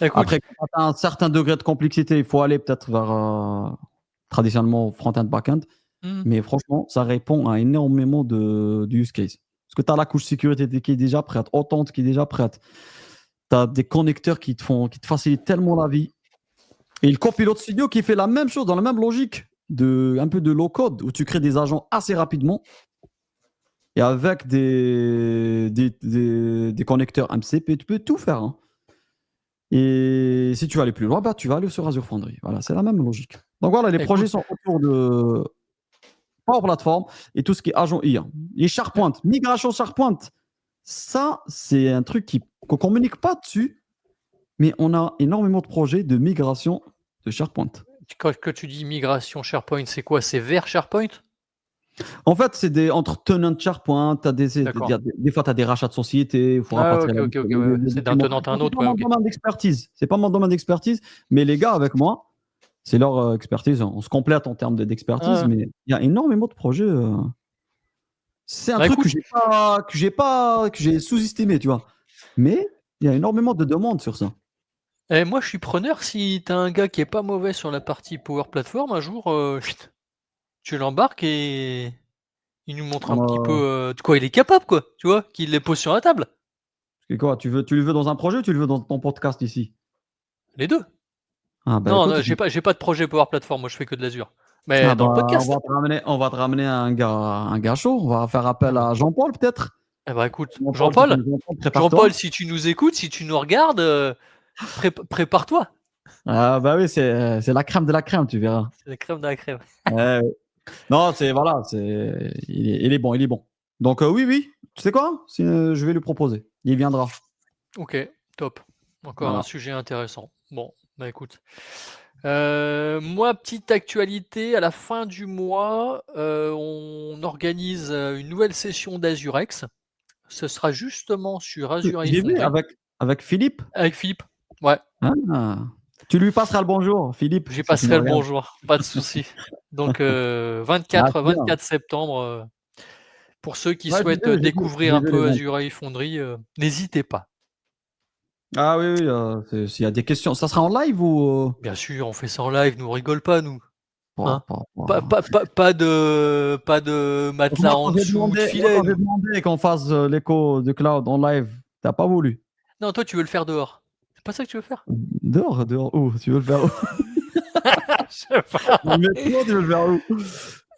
Écoute, Après, quand tu as un certain degré de complexité, il faut aller peut-être vers traditionnellement front-end, back-end. mmh, Mais franchement, ça répond à énormément de use case. Parce que tu as la couche sécurité qui est déjà prête, Authent qui est déjà prête. Tu as des connecteurs qui te facilitent tellement la vie. Et le Copilot Studio qui fait la même chose, dans la même logique, un peu de low code, où tu crées des agents assez rapidement et avec des connecteurs MCP, tu peux tout faire, hein. Et si tu veux aller plus loin, bah, tu vas aller sur Azure Foundry. Voilà, c'est la même logique. Donc voilà, les projets écoute, sont autour de Power Platform et tout ce qui est agent IA. Et SharePoint, migration SharePoint, ça, c'est un truc qu'on communique pas dessus, mais on a énormément de projets de migration de SharePoint. quand tu dis migration SharePoint, c'est quoi? C'est vers SharePoint? En fait, c'est entre tenants SharePoint, D'accord. des fois, tu as des rachats de sociétés, il faut Ah rapatrier OK, OK, OK, ouais, ouais. les C'est d'un documents. tenant à un C'est autre, pas ouais, mon OK. domaine d'expertise. C'est pas mon domaine d'expertise, mais les gars avec moi, c'est leur expertise. On se complète en termes Ah d'expertise, ouais. mais il y a énormément de projets. C'est un Bah, truc écoute, que j'ai sous-estimé, tu vois. Mais il y a énormément de demandes sur ça. moi je suis preneur si tu as un gars qui est pas mauvais sur la partie Power Platform, un jour, tu l'embarques et il nous montre un petit peu, Euh, de quoi il est capable quoi, tu vois? Qu'il les pose sur la table. c'est quoi, tu le veux dans un projet ou tu le veux dans ton podcast ici? Les 2. Ah bah Non, écoute, non, j'ai pas de projet Power Platform, moi je fais que de l'Azure. Mais Ah dans bah, le podcast. on va te ramener un gars chaud. On va faire Ah appel bah à Jean-Paul peut-être? écoute, Jean-Paul, si tu Jean-Paul, nous entends, Jean-Paul, prépare-toi. si tu nous écoutes, si tu nous regardes, prépare-toi. Ah bah oui, c'est la crème de la crème, tu verras. C'est la crème de la crème. Ouais, ouais. Non, c'est voilà, il est bon, il est bon. Donc oui, oui, tu sais quoi? Je vais lui proposer. Il viendra. OK, top. Encore un Voilà. sujet intéressant. Bon, bah, écoute, moi, petite actualité, à la fin du mois, on organise, une nouvelle session d'Azurex. Ce sera justement sur Azure AI J'ai vu Foundry avec Philippe. avec Philippe. Ouais, Ah. Tu lui passeras le bonjour, Philippe, j'y si tu me passerai le regardes. bonjour, pas de souci. Donc Ah, 24 c'est bien. 24 septembre, pour ceux qui Ouais, souhaitent, découvrir j'ai un vu les peu noms. Azure AI Foundry, n'hésitez pas. Ah oui, oui, s'il y a des questions, ça sera en live ou? Bien sûr, on fait ça en live, nous, on rigole pas nous, Pouah, hein? pouah, Pas pouah. pas pas pas de matelas en dessous, de Moi filet quand j'ai nous. demandé qu'on fasse, l'écho de cloud en live, tu as pas voulu. Non, toi, tu veux le faire dehors. C'est pas ça que tu veux faire? Dehors? Dehors où? Tu veux le faire où? Je sais Dans le pas. métro, tu veux le faire où?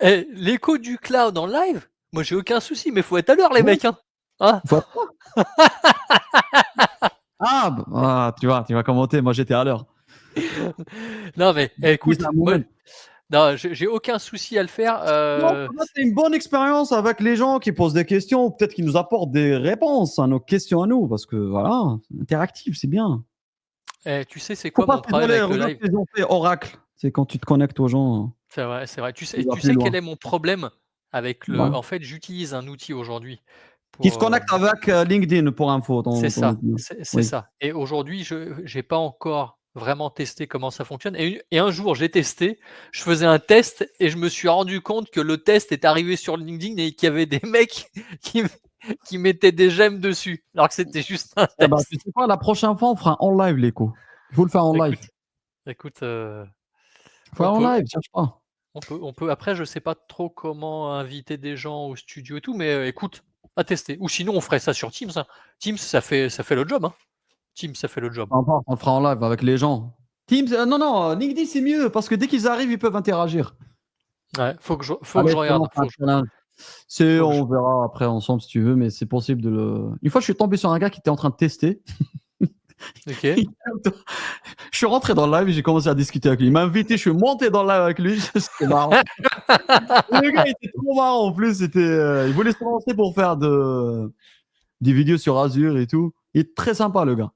Eh, l'écho du cloud en live, moi j'ai aucun souci, mais faut être à l'heure les Ouais, mecs, hein? Hein? faut être ah bah, ah, tu vas commenter, moi j'étais à l'heure. Non mais eh, With écoute, a moi moment. non, j'ai aucun souci à le faire, Non, peut-être c'est une bonne expérience avec les gens qui posent des questions, ou peut-être qu'ils nous apportent des réponses à nos questions à nous, parce que voilà, c'est interactif, c'est bien. tu sais c'est Faut quoi pas mon problème t'isoler, avec le regarde live? ce qu'ils ont fait Oracle. C'est quand tu te connectes aux gens, C'est vrai, c'est vrai. tu vas Tu plus sais quel loin. est mon problème avec le Ouais. en fait, j'utilise un outil aujourd'hui Qui pour, se connecte avec, LinkedIn pour info, c'est ton ça, outil. c'est Oui. ça et aujourd'hui, je j'ai pas encore vraiment testé comment ça fonctionne et un jour, j'ai testé, je faisais un test et je me suis rendu compte que le test est arrivé sur LinkedIn et qu'il y avait des mecs qui qui mettaient des j'aime dessus, alors que c'était juste un Eh ben, test. tu sais quoi? La prochaine fois, on fera en live l'écho. Il faut le faire en live. Écoute écoute, Faut on faire en peut live, cherche pas. on peut après je sais pas trop comment inviter des gens au studio et tout, mais écoute, à tester ou sinon on ferait ça sur Teams, hein. Teams ça fait le job, hein. Teams ça fait le job. Peu importe, on le fera en live avec les gens. Teams, non, non, LinkedIn, c'est mieux parce que dès qu'ils arrivent, ils peuvent interagir. Ouais, faut que Allez, je je te regarde, lance un challenge. faut que je On verra après ensemble si tu veux, mais c'est possible de le. Une fois, je suis tombé sur un gars qui était en train de tester. OK. Je suis rentré dans le live et j'ai commencé à discuter avec lui. Il m'a invité, je suis monté dans le live avec lui. C'était marrant. Le gars était trop marrant en plus. Il voulait se lancer pour faire des vidéos sur Azure et tout. Il est très sympa le gars.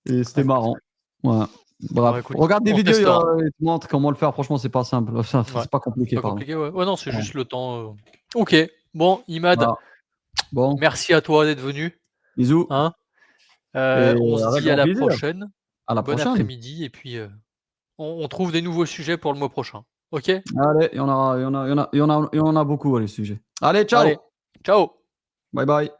Et Bah, c'était écoute marrant. Ouais. bon, Bref, écoute, regarde des on vidéos, testera. il te montre comment le faire. Franchement, c'est pas simple. Enfin, Ouais, c'est pas c'est compliqué, pas pardon. compliqué, ouais. Ouais, non, c'est Ouais. juste le temps, OK. Bon, Imad, Voilà. Bon, merci à toi d'être venu, bisous hein. et On se avec dit à grand la plaisir. prochaine. À la Bon prochaine. après-midi et puis, on trouve des nouveaux sujets pour le mois prochain. OK? Allez, il y en a beaucoup les sujets. Allez, Allez, ciao. ciao! Bye bye.